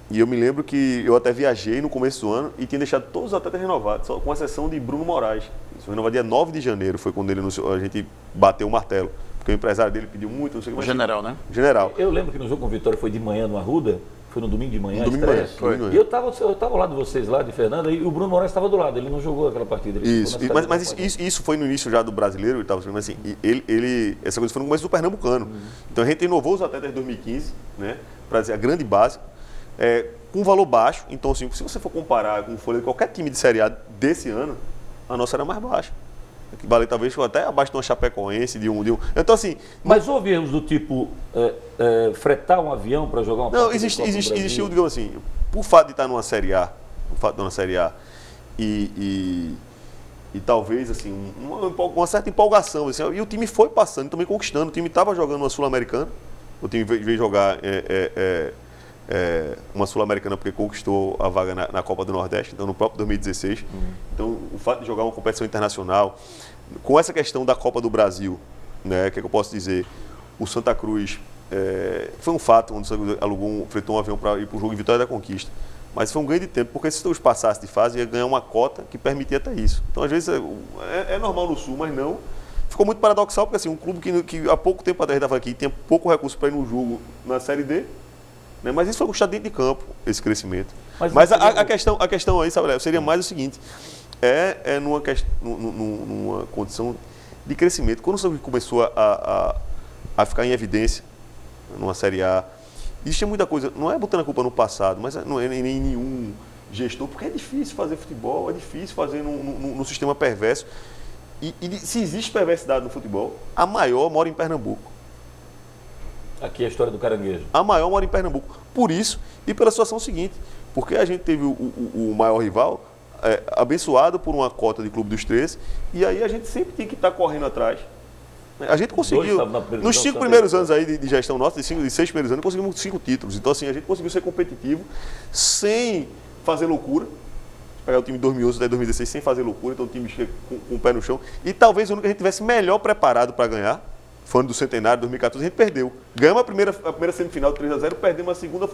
E eu me lembro que eu até viajei no começo do ano e tinha deixado todos os atletas renovados, só com exceção de Bruno Moraes. Isso foi renovado dia 9 de janeiro, foi quando ele anunciou, a gente bateu o martelo. Porque o empresário dele pediu muito, não sei o que mais. General, né? General. Eu lembro que no jogo com o Vitória foi de manhã no Arruda, Foi no domingo de manhã? No domingo de manhã, foi. E eu estava ao lado de vocês lá, de Fernanda, e o Bruno Moraes estava do lado, ele não jogou aquela partida. Isso, isso foi no início já do brasileiro, ele estava jogando assim, essa coisa foi no começo do Pernambucano. Então a gente inovou os atletas de 2015, né, para dizer a grande base, com valor baixo. Então, assim, se você for comparar com folha de qualquer time de Série A desse ano, a nossa era mais baixa. Que vale talvez até abaixo de uma Chapecoense, de um. Então, assim. Mas houve erros do tipo fretar um avião para jogar uma partida? Não, existiu, digamos assim, por fato de estar numa Série A, e talvez, assim, uma certa empolgação. Assim, e o time foi passando, também conquistando. O time estava jogando uma Sul-Americana, o time veio jogar uma Sul-Americana porque conquistou a vaga na Copa do Nordeste, então no próprio 2016. Então, o fato de jogar uma competição internacional, com essa questão da Copa do Brasil, né, que eu posso dizer, o Santa Cruz foi um fato, onde o fretou um avião para ir para o jogo em Vitória da Conquista. Mas foi um ganho de tempo, porque se os passasse de fase, ia ganhar uma cota que permitia até isso. Então, às vezes, é normal no Sul, mas não. Ficou muito paradoxal, porque assim, um clube que há pouco tempo atrás estava aqui, tinha pouco recurso para ir no jogo na Série D, né? Mas isso foi custado dentro de campo, esse crescimento. Mas a questão aí, sabe, seria mais o seguinte, numa condição de crescimento. Quando você começou a ficar em evidência numa Série A, existia muita coisa, não é botando a culpa no passado, mas não é nem nenhum gestor, porque é difícil fazer futebol, é difícil fazer num sistema perverso. E se existe perversidade no futebol, a maior mora em Pernambuco. Aqui é a história do Caranguejo. A maior mora em Pernambuco. Por isso e pela situação seguinte, porque a gente teve o maior rival abençoado por uma cota de Clube dos 13, e aí a gente sempre tinha que estar correndo atrás. A gente conseguiu, nos 5 primeiros anos aí de gestão nossa, de 6 primeiros anos, conseguimos 5 títulos. Então, assim, a gente conseguiu ser competitivo sem fazer loucura. Pegar o time de 2011 até 2016 sem fazer loucura, então o time chega com o pé no chão. E talvez o único que a gente tivesse melhor preparado para ganhar, foi ano do Centenário, 2014, a gente perdeu. Ganhamos a primeira semifinal de 3-0, perdemos a segunda,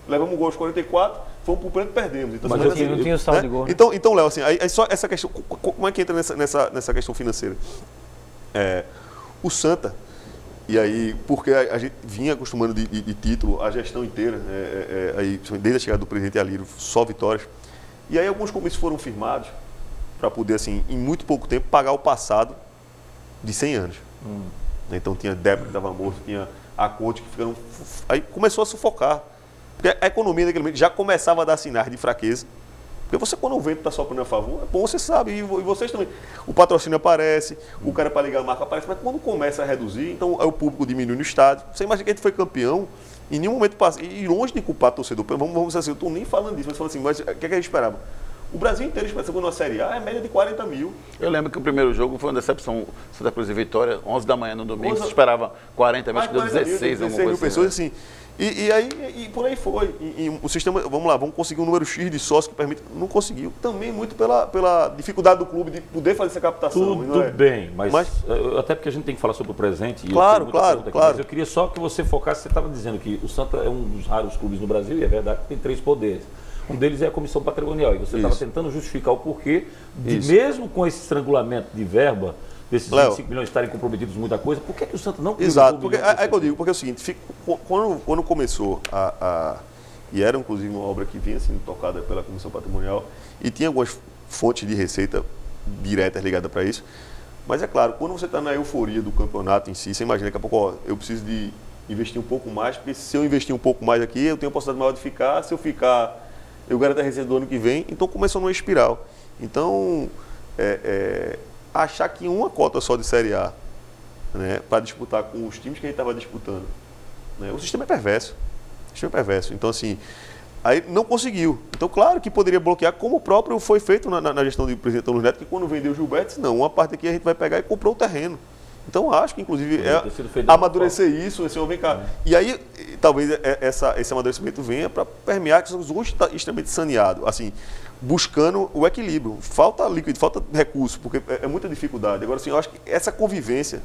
levamos um gol aos 44, fomos para o pênalti e perdemos. Então, mas assim, não tinha o saldo de gol. Né? Então, Léo, assim, aí só essa questão, como é que entra nessa questão financeira? O Santa, e aí, porque a gente vinha acostumando de título, a gestão inteira, aí, desde a chegada do presidente Alírio, só vitórias. E aí alguns compromissos foram firmados para poder, assim, em muito pouco tempo, pagar o passado de 100 anos. Então tinha débito que estava morto, tinha a conta que ficaram... Aí começou a sufocar. Porque a economia naquele momento já começava a dar sinais de fraqueza. Porque você, quando o vento está soprando a favor, é bom, você sabe, e vocês também. O patrocínio aparece, o cara para ligar a marca aparece, mas quando começa a reduzir, então o público diminui no estádio. Você imagina que a gente foi campeão, em nenhum momento passa. E longe de culpar o torcedor, vamos dizer assim, eu estou nem falando disso, mas falando assim, mas o que a gente esperava? O Brasil inteiro esperava na Série A, é média de 40 mil. Eu lembro que o primeiro jogo foi uma decepção, Santa Cruz e Vitória, 11 da manhã no domingo, se esperava 40 mil, acho que deu 16 mil pessoas, assim. E aí, por aí foi. E o sistema, vamos conseguir um número X de sócios que permite. Não conseguiu. Também muito pela dificuldade do clube de poder fazer essa captação. Tudo bem, mas até porque a gente tem que falar sobre o presente. Claro. Mas eu queria só que você focasse, você estava dizendo que o Santa é um dos raros clubes no Brasil, e é verdade que tem 3 poderes. Um deles é a comissão patrimonial. E você estava tentando justificar o porquê de, mesmo com esse estrangulamento de verba, desses 25 milhões estarem comprometidos em muita coisa, por que o Santa não... Exato, porque é que eu digo, porque é o seguinte, quando começou e era inclusive uma obra que vinha sendo tocada pela Comissão Patrimonial e tinha algumas fontes de receita diretas ligadas para isso, mas é claro, quando você está na euforia do campeonato em si, você imagina daqui a pouco, eu preciso de investir um pouco mais, porque se eu investir um pouco mais aqui, eu tenho a possibilidade maior de ficar, se eu ficar, eu garanto a receita do ano que vem, então começou numa espiral. Então, achar que uma cota só de Série A, né, para disputar com os times que a gente estava disputando, né, o sistema é perverso. Então, assim, aí não conseguiu. Então, claro que poderia bloquear, como o próprio foi feito na gestão do presidente Luiz Neto, que quando vendeu o Gilberto, disse, não, uma parte aqui a gente vai pegar e comprou o terreno. Então, acho que, inclusive, amadurecer isso, assim, vem cá. E aí, talvez esse amadurecimento venha para permear que somos hoje extremamente saneados, assim, buscando o equilíbrio. Falta líquido, falta recurso, porque é muita dificuldade. Agora, assim, eu acho que essa convivência,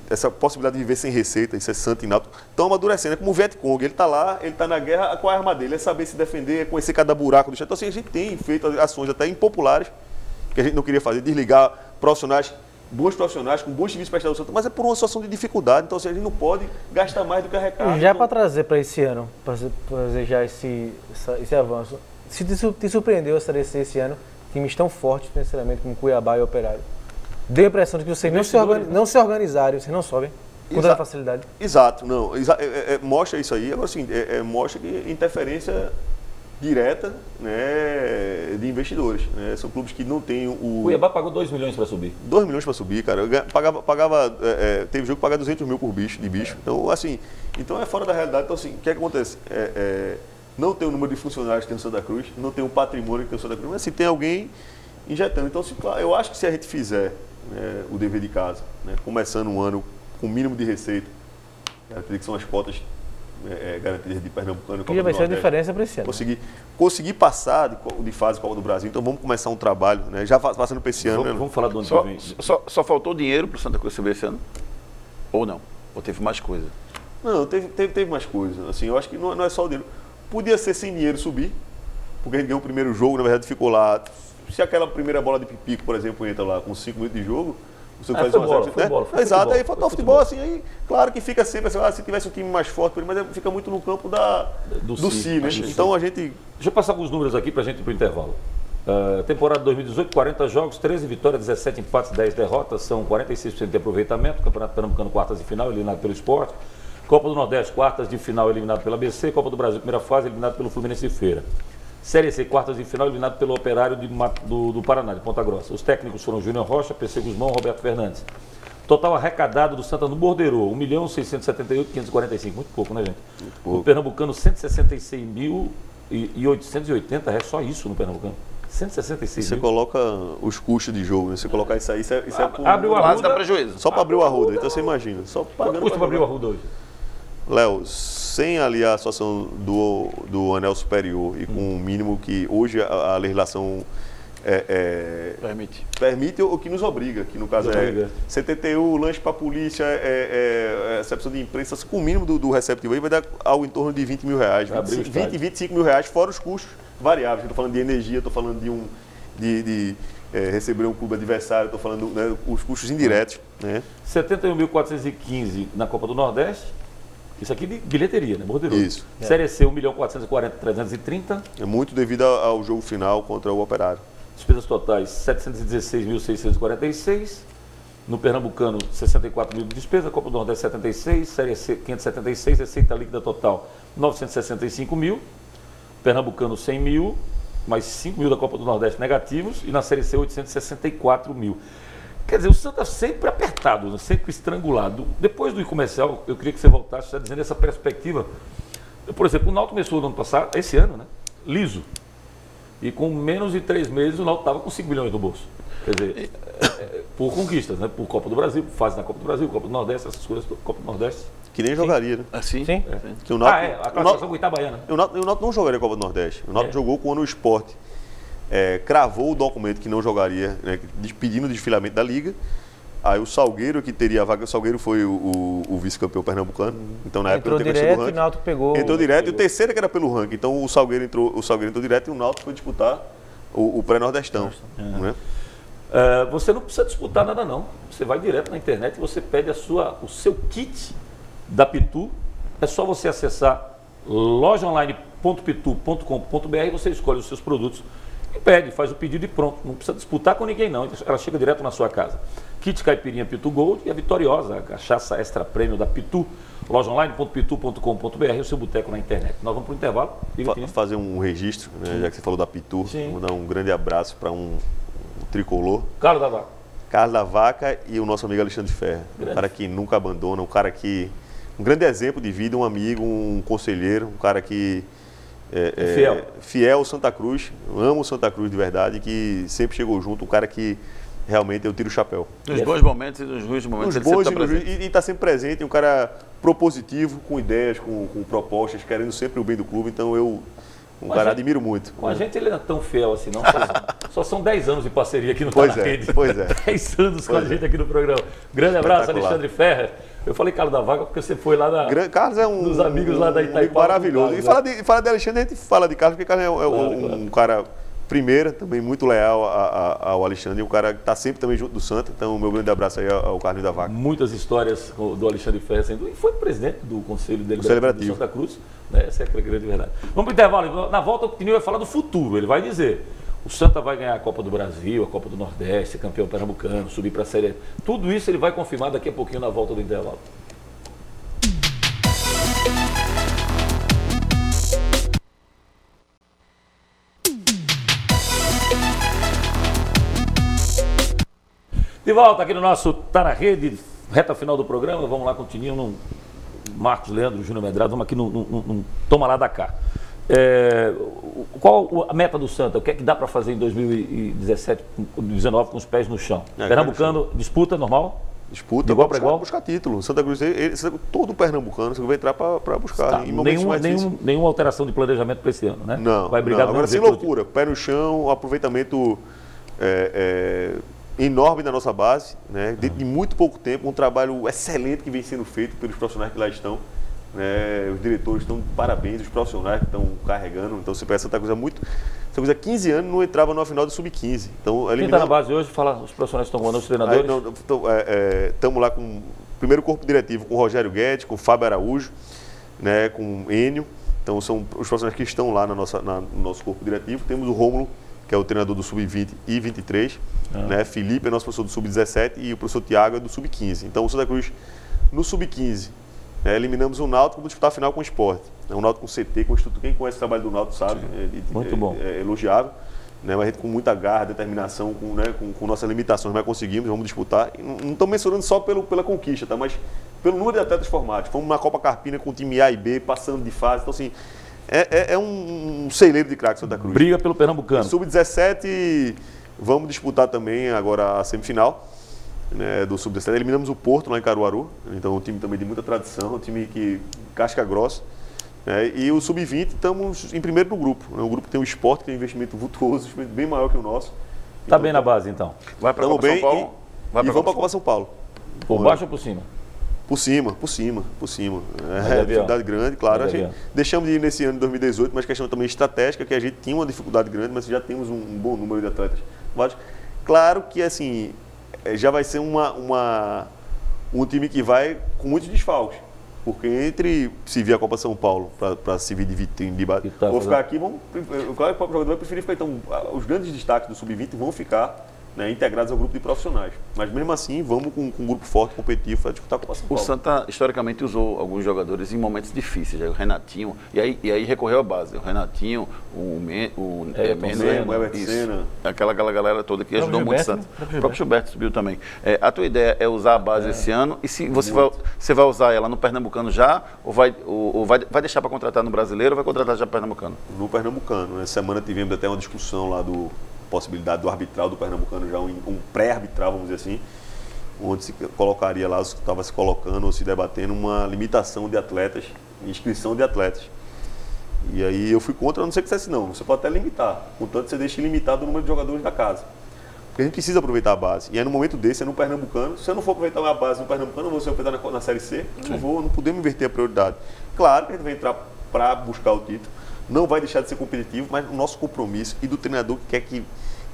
essa possibilidade de viver sem receita, isso é santo e inato, estão amadurecendo. É como o Vietcong, ele está lá, ele está na guerra, qual é a arma dele? É saber se defender, é conhecer cada buraco do chão. Então, assim, a gente tem feito ações até impopulares, que a gente não queria fazer, desligar profissionais bons profissionais, com bons serviços prestados ao Santa, mas é por uma situação de dificuldade, então assim, a gente não pode gastar mais do que arrecada. Já então, para trazer para esse ano, para fazer já esse avanço, se te surpreendeu a Série C esse ano, times tão fortes financeiramente como Cuiabá e Operário, deu a impressão de que vocês não se organizaram, vocês não sobem com toda facilidade? Exato, não, mostra isso aí, agora sim, mostra que interferência direta, né, de investidores, né? São clubes que não têm o... Cuiabá pagou 2 milhões para subir. 2 milhões para subir, cara. Pagava teve jogo que pagava 200 mil por bicho, de bicho. Então, assim, então é fora da realidade. Então, assim, o que acontece? Não tem o número de funcionários que tem o Santa Cruz, não tem o patrimônio que tem o Santa Cruz, mas assim, tem alguém injetando. Então, assim, eu acho que se a gente fizer, né, o dever de casa, né, começando um ano com o mínimo de receita, que são as cotas garantidas de Pernambucano e Copa Que já vai do ser a Nordeste, diferença para esse ano. Conseguir passar de fase Copa do Brasil, então vamos começar um trabalho, né? Já passando para esse ano. Vamos falar do ano que vem. Só faltou dinheiro para o Santa Cruz subir esse ano? Ou não? Ou teve mais coisa? Não, teve mais coisas. Assim, eu acho que não é só o dinheiro. Podia ser sem dinheiro subir, porque a gente ganhou o primeiro jogo, na verdade ficou lá. Se aquela primeira bola de Pipico, por exemplo, entra lá com 5 minutos de jogo, você faz uma futebol. Exato, aí falta o futebol, assim, aí claro que fica sempre assim, se tivesse um time mais forte, mas fica muito no campo do Si, né? Então a gente... Deixa eu passar alguns números aqui para a gente ir para o intervalo. Temporada 2018, 40 jogos, 13 vitórias, 17 empates, 10 derrotas, são 46% de aproveitamento. Campeonato Pernambucano, quartas de final, eliminado pelo Sport. Copa do Nordeste, quartas de final, eliminado pela ABC. Copa do Brasil, primeira fase, eliminado pelo Fluminense de Feira. Série C, quartas de final, eliminado pelo Operário do Paraná, de Ponta Grossa. Os técnicos foram Júnior Rocha, PC Guzmão, Roberto Fernandes. Total arrecadado do Santa no Bordeiro, 1.678.545, muito pouco, né, gente? O Pernambucano, 166.880, é só isso no Pernambucano. 166 Você mil. coloca os custos de jogo, né? Você colocar isso aí, Abre o Quase dá Arruda. prejuízo. só para abrir o Arruda, então você imagina. Só Quanto pagando custa para abrir o Arruda hoje? Léo, sem ali a situação do anel superior e com o mínimo que hoje a legislação permite ou que nos obriga, que no caso CTTU, lanche para a polícia, recepção de imprensa, com o mínimo do receptivo aí vai dar algo em torno de 20 mil reais, 20 e 25 mil reais, fora os custos variáveis. Estou falando de energia, estou falando de receber um clube adversário, estou falando, né, os custos indiretos. Né? 71.415 na Copa do Nordeste. Isso aqui de bilheteria, né? Bordeiro. Isso. Série C, 1.440.330. É muito devido ao jogo final contra o Operário. Despesas totais, 716.646. No Pernambucano, 64 mil de despesa. Copa do Nordeste, 76. Série C, 576. Receita líquida total, 965 mil. Pernambucano, 100 mil. Mais 5 mil da Copa do Nordeste negativos. E na Série C, 864 mil. Quer dizer, o Santa sempre apertado, né? Sempre estrangulado. Depois do comercial, eu queria que você voltasse já dizendo essa perspectiva. Por exemplo, o Náutico começou no ano passado, esse ano, né? Liso. E com menos de 3 meses o Náutico estava com 5 milhões no bolso. Quer dizer, por conquistas, né? Por Copa do Brasil, fase na Copa do Brasil, Copa do Nordeste, essas coisas, Copa do Nordeste. Que nem jogaria, né? Assim? Sim. Que o Náutico, A classificação com o Itabaiana. o Náutico não jogaria a Copa do Nordeste. O Náutico jogou quando o Sport cravou o documento que não jogaria, né, pedindo o desfilamento da Liga. Aí o Salgueiro, que teria a vaga, o Salgueiro foi o vice-campeão pernambucano. Então na época Entrou não tem questão do direto e ranking. o Náutico pegou. Entrou direto e o terceiro que era pelo ranking. Então o Salgueiro entrou direto e o Náutico foi disputar o pré-nordestão. Né? Você não precisa disputar nada não. Você vai direto na internet e você pede o seu kit da Pitu. É só você acessar lojaonline.pitu.com.br e você escolhe os seus produtos e pede, faz o pedido e pronto. Não precisa disputar com ninguém não. Ela chega direto na sua casa. Kit Caipirinha Pitu Gold e a vitoriosa, a cachaça extra prêmio da Pitu. lojaonline.pitu.com.br, o seu boteco na internet. Nós vamos para o intervalo. Fazer um registro, né, já que você falou da Pitu. Sim. Vou dar um grande abraço para um tricolor. Carlos da Vaca. Carlos da Vaca e o nosso amigo Alexandre Ferreira. Um cara que nunca abandona, um cara que... Um grande exemplo de vida, um amigo, um conselheiro, um cara que... fiel ao Santa Cruz, amo o Santa Cruz de verdade, que sempre chegou junto, um cara que realmente eu tiro o chapéu. Nos bons momentos e nos ruins momentos, ele sempre está presente. E está sempre presente, um cara propositivo, com ideias, com propostas, querendo sempre o bem do clube, então eu admiro muito. Com a gente ele não é tão fiel assim, não. Só são 10 anos de parceria aqui no Pois Tá na é, Rede. pois é. 10 anos com a gente aqui no programa. Grande abraço, Alexandre Ferreira. Eu falei Carlos da Vaca porque você foi lá Carlos é dos amigos lá da Itaipu. Maravilhoso. E fala de Alexandre, a gente fala de Carlos, porque Carlos é um cara primeira, também muito leal ao Alexandre, um cara que está sempre também junto do Santa. Então, o meu grande abraço aí ao Carlinhos da Vaca. Muitas histórias do Alexandre Ferreira, e foi presidente do Conselho Deliberativo do Santa Cruz, né? Essa é a grande verdade. Vamos para o intervalo. Na volta, o Tininho vai falar do futuro. Ele vai dizer: o Santa vai ganhar a Copa do Brasil, a Copa do Nordeste, ser campeão pernambucano, subir para a Série. Tudo isso ele vai confirmar daqui a pouquinho na volta do intervalo. De volta aqui no nosso Tá na Rede, reta final do programa. Vamos lá com o Tininho, no Marcos Leandro, Júnior Medrado. Vamos aqui no Toma Lá da Cá. Qual a meta do Santa? O que é que dá para fazer em 2017, 2019 com os pés no chão? Pernambucano, disputa normal? Disputa, igual para igual? Buscar título. Santa Cruz, todo pernambucano vai entrar para buscar. Nenhuma alteração de planejamento para esse ano, né? Não. Vai brigar não. Agora, sem loucura. Pé no chão, aproveitamento enorme da nossa base, né? Dentro de muito pouco tempo, um trabalho excelente que vem sendo feito pelos profissionais que lá estão. Os diretores estão de parabéns, os profissionais que estão carregando. Então, você pega Santa Cruz Santa Cruz há 15 anos não entrava numa final do Sub-15. Então, quem está na base hoje, fala, os profissionais estão comandando, os treinadores? Estamos lá com o primeiro corpo diretivo, com o Rogério Guedes, com o Fábio Araújo, né, com o Enio. Então, são os profissionais que estão lá no nosso corpo diretivo. Temos o Rômulo, que é o treinador do Sub-20 e 23. Né? Felipe é nosso professor do Sub-17 e o professor Tiago é do Sub-15. Então, o Santa Cruz, no Sub-15, eliminamos o Náutico para disputar a final com o Sport. O Náutico com CT, com o Instituto. Quem conhece o trabalho do Náutico sabe. Muito bom. É elogiável. Né? Mas a gente com muita garra, determinação, com nossas limitações, mas conseguimos, vamos disputar. E não estamos mensurando só pela conquista, tá? Mas pelo número de atletas formados. Fomos na Copa Carpina com o time A e B, passando de fase. Então, assim, é um celeiro de craque Santa Cruz. Briga pelo Pernambucano. Sub-17, vamos disputar também agora a semifinal, né, do Sub-17. Eliminamos o Porto lá em Caruaru. Então, um time também de muita tradição, um time que casca grossa. E o Sub-20, estamos em primeiro no grupo. O grupo tem o Sport, que tem um investimento vultuoso, um investimento bem maior que o nosso. Está bem na base, então? Vai para a Copa São Paulo? Vamos para a Copa São Paulo. Por baixo ou por cima? Por cima. Dificuldade grande, claro. A gente deixamos de ir nesse ano de 2018, mas questão também estratégica, que a gente tinha uma dificuldade grande, mas já temos um bom número de atletas. Claro que, assim, já vai ser um time que vai com muitos desfalques. Porque entre se vir a Copa São Paulo para se vir de vitrine de base, ou ficar aqui, o jogador vai preferir ficar. Então, os grandes destaques do Sub-20 vão ficar, né, integrados ao grupo de profissionais. Mas mesmo assim, vamos com um grupo forte, competitivo, para disputar a Copa São Paulo. O Santa, historicamente, usou alguns jogadores em momentos difíceis. O Renatinho, e aí recorreu à base. O Renatinho, o Everton Senna. Aquela galera toda que ajudou muito o Santa. O próprio Gilberto subiu também. A tua ideia é usar a base esse ano? E se você vai usar ela no Pernambucano já? Ou vai deixar para contratar no Brasileiro ou vai contratar já no Pernambucano? No Pernambucano. Essa semana tivemos até uma discussão lá possibilidade do arbitral do Pernambucano, já um pré-arbitral, vamos dizer assim, onde se colocaria lá, estava se colocando ou se debatendo uma limitação de atletas, inscrição de atletas. E aí eu fui contra, não sei o que dissesse não, você pode até limitar, contanto você deixe limitado o número de jogadores da casa. Porque a gente precisa aproveitar a base. E aí no momento desse, no Pernambucano, se eu não for aproveitar a base no Pernambucano, eu vou ser aproveitar na Série C, não podemos inverter a prioridade. Claro que a gente vai entrar para buscar o título, não vai deixar de ser competitivo, mas o nosso compromisso e do treinador que quer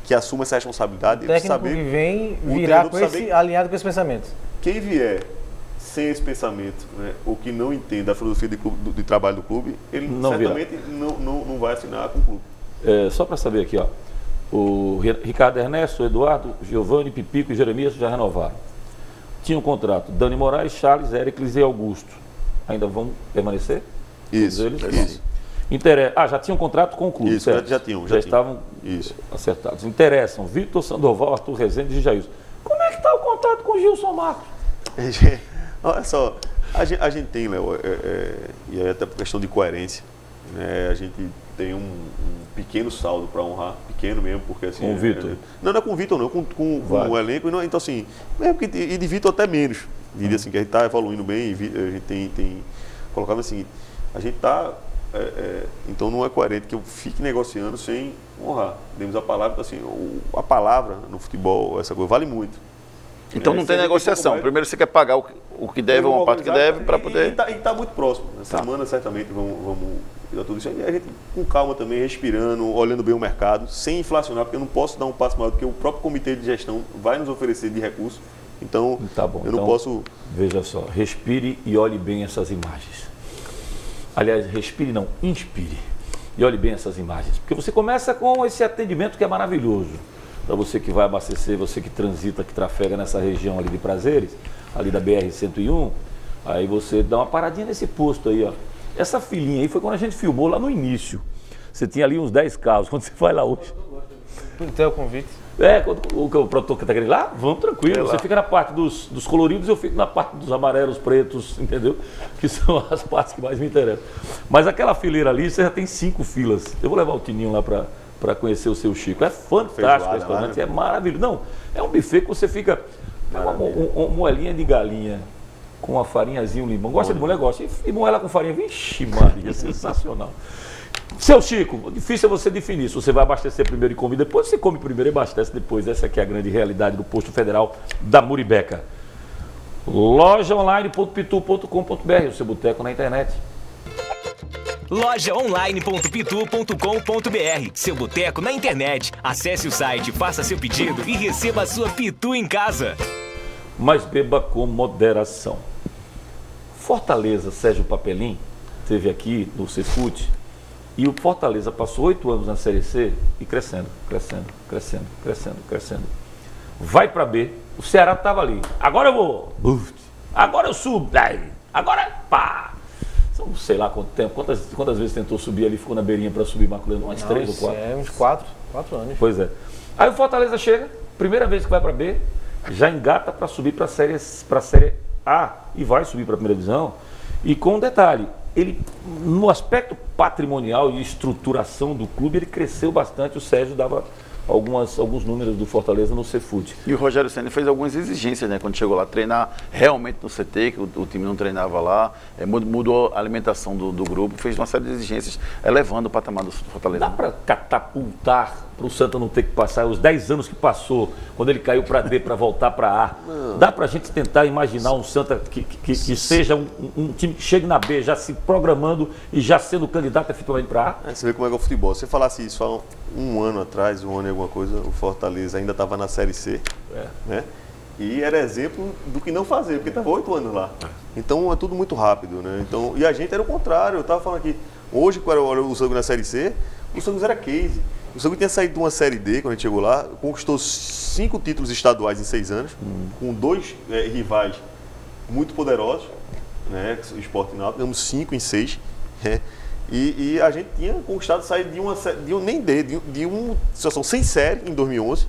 que assuma essa responsabilidade. O técnico que vem virá alinhado com esse pensamento. Quem vier sem esse pensamento, né, ou que não entenda a filosofia de trabalho do clube, ele certamente não vai assinar com o clube. Só para saber aqui, ó, o Ricardo Ernesto, o Eduardo, Giovanni, Pipico e Jeremias já renovaram. Tinham um contrato Dani Moraes, Charles, Éricles e Augusto. Ainda vão permanecer? Isso. Já tinham um contrato com o clube, isso, certo? Já tinham. Estavam acertados. Interessam Vitor Sandoval, Arthur Rezende e Jailson. Como é que está o contato com o Gilson Marcos? Olha só, a gente tem, Léo, e aí até por questão de coerência, né, a gente tem um pequeno saldo para honrar, pequeno mesmo, porque assim... Com o Vitor? Não é com o Vitor não, com o elenco, não, então assim, e de Vitor até menos, diria assim, que a gente está evoluindo bem, a gente tem colocado assim, a gente está... então não é coerente que eu fique negociando sem honrar. Demos a palavra, assim, a palavra no futebol, essa coisa, vale muito. Então não tem negociação. Primeiro você quer pagar o que deve, uma parte que deve, para poder... E está muito próximo. Na semana, certamente, vamos dar tudo isso. E a gente, com calma também, respirando, olhando bem o mercado, sem inflacionar, porque eu não posso dar um passo maior do que o próprio comitê de gestão vai nos oferecer de recursos. Então, tá bom. Eu não posso... Veja só, respire e olhe bem essas imagens. Aliás, respire não, inspire. E olhe bem essas imagens. Porque você começa com esse atendimento que é maravilhoso. Para você que vai abastecer, você que transita, que trafega nessa região ali de Prazeres, ali da BR-101, aí você dá uma paradinha nesse posto aí, ó. Essa filinha aí foi quando a gente filmou lá no início. Você tinha ali uns 10 carros. Quando você vai lá hoje... Então, o convite. O produtor que está querendo ir lá, vamos tranquilo. Você fica na parte dos coloridos, eu fico na parte dos amarelos, pretos, entendeu? Que são as partes que mais me interessam. Mas aquela fileira ali, você já tem 5 filas. Eu vou levar o Tininho lá para conhecer o seu Chico. É fantástico o restaurante, é maravilhoso. Não, é um buffet que você fica... É uma moelinha de galinha com uma farinhazinha, um limão. Gosta de mulher? Gosta. E moela com farinha, vixe Maria, sensacional. Seu Chico, difícil é você definir se você vai abastecer primeiro e come depois, você come primeiro e abastece depois. Essa aqui é a grande realidade do posto federal da Muribeca. Lojaonline.pitu.com.br, o seu boteco na internet. Lojaonline.pitu.com.br, seu boteco na internet. Acesse o site, faça seu pedido e receba a sua Pitu em casa. Mas beba com moderação. Fortaleza, Sérgio Papelim, esteve aqui no Cefute. E o Fortaleza passou 8 anos na Série C e crescendo. Vai para B, o Ceará estava ali. Agora eu vou, agora eu subo, agora pá. São sei lá quanto tempo, quantas vezes tentou subir ali, ficou na beirinha para subir Maculeno? Umas 3 ou 4. É, uns 4 anos. Pois é. Aí o Fortaleza chega, primeira vez que vai para B, já engata para subir para a série A e vai subir para a primeira divisão. E com um detalhe, ele, no aspecto patrimonial e estruturação do clube, ele cresceu bastante. O Sérgio dava alguns números do Fortaleza no Cefute. E o Rogério Ceni fez algumas exigências, né? Quando chegou lá, treinar realmente no CT, que o time não treinava lá, mudou a alimentação do grupo, fez uma série de exigências, elevando o patamar do Fortaleza. Dá para catapultar para o Santa não ter que passar os 10 anos que passou, quando ele caiu para D para voltar para A. Não. Dá para a gente tentar imaginar um Santa que seja um time que chegue na B, já se programando e já sendo candidato efetivamente para A? Você vê como é que é o futebol. Se você falasse isso há um ano atrás, um ano e alguma coisa, o Fortaleza ainda estava na Série C, né? E era exemplo do que não fazer, porque estava 8 anos lá. Então é tudo muito rápido, né? Então, e a gente era o contrário. Eu estava falando aqui, hoje, quando eu olho o Santos na Série C, o Santos era case. O Santos tinha saído de uma Série D, quando a gente chegou lá, conquistou 5 títulos estaduais em 6 anos, com 2 rivais muito poderosos, né? O Sport e Náutico, ganhamos 5 em 6, né? E a gente tinha conquistado sair de uma situação sem série em 2011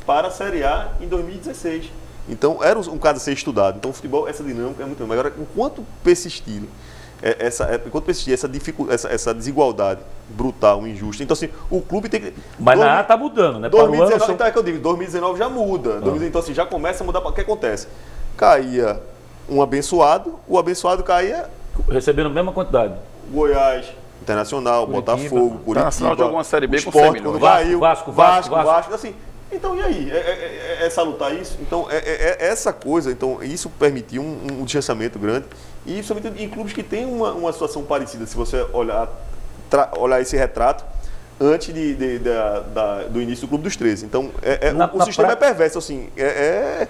para a Série A em 2016. Então era um caso a ser estudado. Então o futebol, essa dinâmica é muito grande. Agora, enquanto persistir essa desigualdade brutal, injusta, então assim, o clube tem que... Mas na A está mudando, né? 2019, então é que eu digo, 2019 já muda. Então assim, já começa a mudar. O que acontece? Caía um abençoado, o abençoado caía... Recebendo a mesma quantidade. Goiás, Internacional, Curitiba, Botafogo, Curitiba. Internacional jogou uma Série B com 100 milhões. Vasco. Assim, então, e aí? É salutar isso? Então, essa coisa, então, isso permitiu um distanciamento grande. E principalmente em clubes que têm uma situação parecida, se você olhar esse retrato antes do início do Clube dos 13. Então, o sistema é perverso, assim.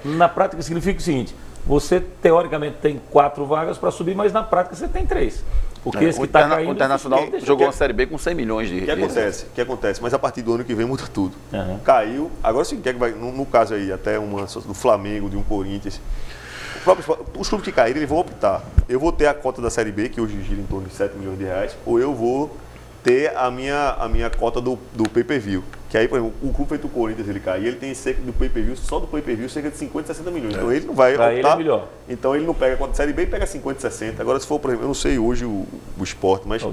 Na prática, significa o seguinte: você, teoricamente, tem 4 vagas para subir, mas na prática você tem 3. Porque esse que está caindo... O Internacional jogou uma Série B com 100 milhões de... O que acontece? Mas a partir do ano que vem muda tudo. Caiu. Agora sim, no caso aí, até do Flamengo, de um Corinthians... Os clubes que caírem, eles vão optar. Eu vou ter a cota da Série B, que hoje gira em torno de 7 milhões de reais, ou eu vou ter a minha cota do pay-per-view. Que aí, por exemplo, o clube feito o Corinthians, ele cai, e ele tem cerca do pay-per-view, só do pay-per-view, cerca de 50, 60 milhões. Então ele não vai optar. Ele é melhor. Então ele não pega a cota da Série B e pega 50, 60. Agora, se for, por exemplo, eu não sei hoje o esporte, mas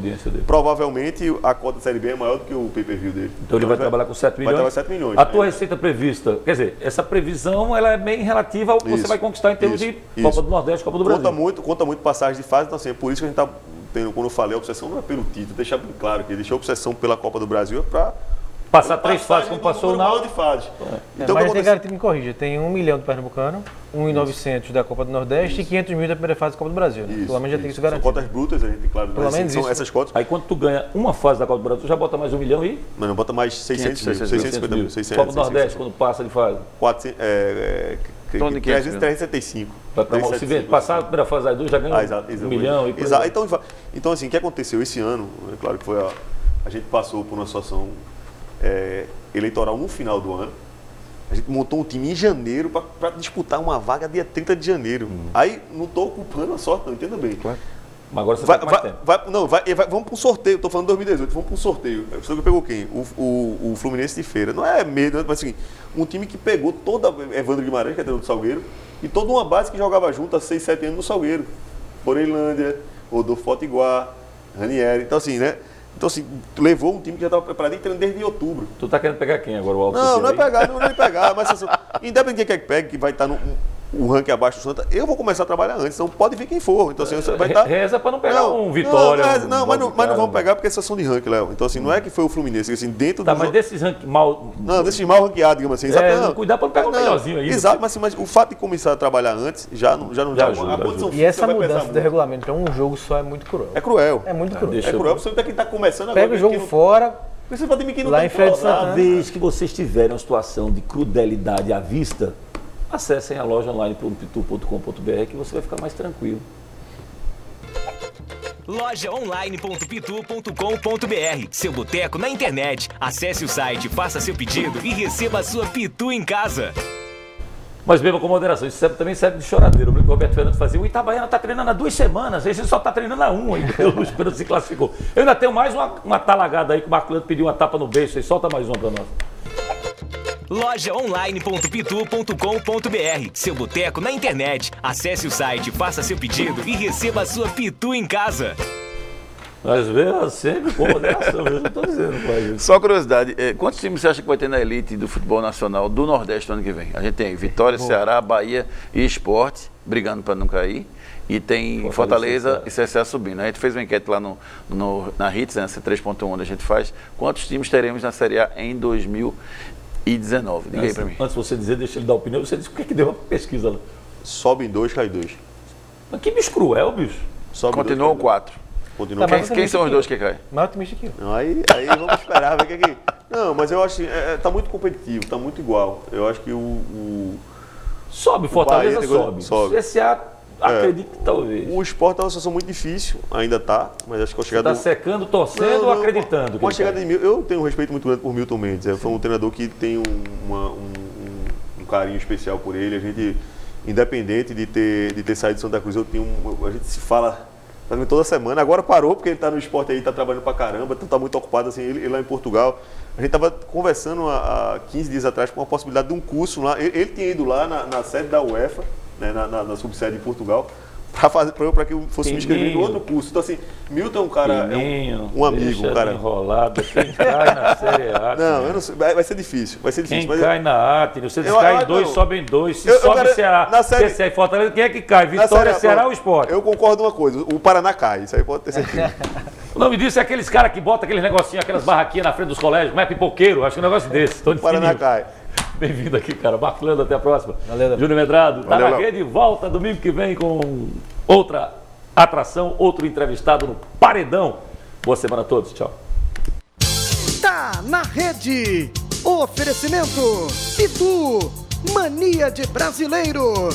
provavelmente a cota da Série B é maior do que o pay-per-view dele. Então ele vai trabalhar com 7 milhões? Vai trabalhar 7 milhões. A tua receita prevista, quer dizer, essa previsão ela é bem relativa ao que você vai conquistar em termos de Copa do Nordeste, Copa do Brasil. Conta muito passagem de fase, então assim, é por isso que a gente está tendo, quando eu falei, a obsessão não é pelo título, deixar bem claro que ele deixou a obsessão pela Copa do Brasil para Passar 3 fases como passou o Náutico. de fases. Então, mas tem cara que me corrija, tem 1 milhão do Pernambucano, 1.900 da Copa do Nordeste e 500 mil da primeira fase da Copa do Brasil. Né? Pelo menos já tem isso garantido. São cotas brutas, a gente, claro, pelo menos são isso. essas cotas. Aí quando tu ganha uma fase da Copa do Brasil, tu já bota mais 1 milhão e... Mas não bota mais 650 mil. Copa do Nordeste, quando passa de fase. 375. Se passar a primeira fase das duas, já ganha 1 milhão e exato. Então, assim, o que aconteceu esse ano, é claro que foi a gente passou por uma situação eleitoral no final do ano. A gente montou um time em janeiro para disputar uma vaga dia 30 de janeiro. Aí não estou ocupando a sorte, não, entenda bem. Claro. Mas agora você vai mais tempo. Vamos para um sorteio, estou falando de 2018, vamos para um sorteio. Você pegou quem? O Fluminense de Feira. Não é medo, mas assim, um time que pegou toda Evandro Guimarães, que é treinador do Salgueiro, e toda uma base que jogava junto há 6, 7 anos no Salgueiro. Borelândia, Rodolfo Potiguar, Ranieri. Então assim, né? Então, assim, levou um time que já estava preparado e treinando desde outubro. Tu tá querendo pegar quem agora? O Alto não é pegar, mas assim, independente de quem quer que pegue, que vai estar no ranking abaixo do Santa, eu vou começar a trabalhar antes, então pode vir quem for. Então, assim, você vai estar... Reza para não pegar um Vitória. Mas não vamos pegar porque essas são de ranking, Léo. Então, assim, não é que foi o Fluminense, assim, dentro do... Mas desses ranking mal... Não, desses mal ranqueados, digamos assim. Cuidar para não pegar um melhorzinho aí. Exato, mas o fato de começar a trabalhar antes já não ajuda. E essa mudança do regulamento para um jogo só é muito cruel. É cruel. É muito cruel. É cruel, você quem está começando agora. Pega o jogo fora... Você pode me que não lá em Feira de Santana. Cada vez que vocês tiverem uma situação de crudelidade à vista, acessem a loja online.pitu.com.br que você vai ficar mais tranquilo. Lojaonline.pitu.com.br, seu boteco na internet. Acesse o site, faça seu pedido e receba a sua Pitu em casa. Mas beba com moderação, isso também serve de choradeiro. O Roberto Fernandes fazia, o Itabaiana está treinando há 2 semanas, esse só está treinando há 1, aí o Esperança se classificou. Eu ainda tenho mais uma talagada aí que o Marco Leandro pediu uma tapa no beijo, aí solta mais uma para nós. Lojaonline.pitu.com.br, seu boteco na internet. Acesse o site, faça seu pedido e receba a sua Pitu em casa. Mas veja sempre com moderação, eu não estou dizendo, pai. Só curiosidade, quantos times você acha que vai ter na elite do futebol nacional do Nordeste no ano que vem? A gente tem Vitória, Ceará, Bahia e Sport brigando para não cair. E tem Fortaleza e CSA subindo. A gente fez uma enquete lá na Hits, né, C3.1, onde a gente faz. Quantos times teremos na Série A em 2019? Diga aí para mim. Antes de você dizer, deixa ele dar opinião, você disse por que deu uma pesquisa lá? Sobe em 2, cai 2. Mas que bicho cruel, bicho. Continuam 4. Quem são os dois que caem? Mais otimista aqui. Aí vamos esperar ver o que é que... Não, mas eu acho que tá muito competitivo, tá muito igual. Eu acho que sobe, Fortaleza sobe. CSA, acredito que talvez. O Sport tá uma situação muito difícil, ainda tá, mas acho que a chegada... Tá secando, torcendo ou acreditando? Com a chegada de Milton, eu tenho um respeito muito grande por Milton Mendes. Foi um treinador que tem um carinho especial por ele. A gente, independente de ter saído de Santa Cruz, a gente se fala... toda semana, agora parou porque ele está no esporte aí, está trabalhando pra caramba, então está muito ocupado assim, ele lá em Portugal. A gente estava conversando há 15 dias atrás com a possibilidade de um curso lá, ele tinha ido lá na sede da UEFA, né, na subsede em Portugal, para que eu fosse me inscrever no outro curso. Então assim, Milton é um cara, um amigo, um cara... enrolado, quem cai na Série A. Não, eu não sei, vai ser difícil, Quem cai na Atene, vocês caem 2, sobem 2, se sobe Ceará, CSA e Fortaleza, quem é que cai? Vitória, Ceará ou Sport? Eu concordo uma coisa, o Paraná cai, isso aí pode ter certeza. O nome disso é aqueles caras que botam aqueles negocinhos, aquelas barraquinhas na frente dos colégios, como é pipoqueiro, acho que é um negócio desse. O Paraná cai. Bem-vindo aqui, cara. Marco Leandro, até a próxima. Valeu. Júnior Medrado, tá na rede, volta domingo que vem com outra atração, outro entrevistado no Paredão. Boa semana a todos, tchau. Tá na rede. Oferecimento Pitu, mania de brasileiro.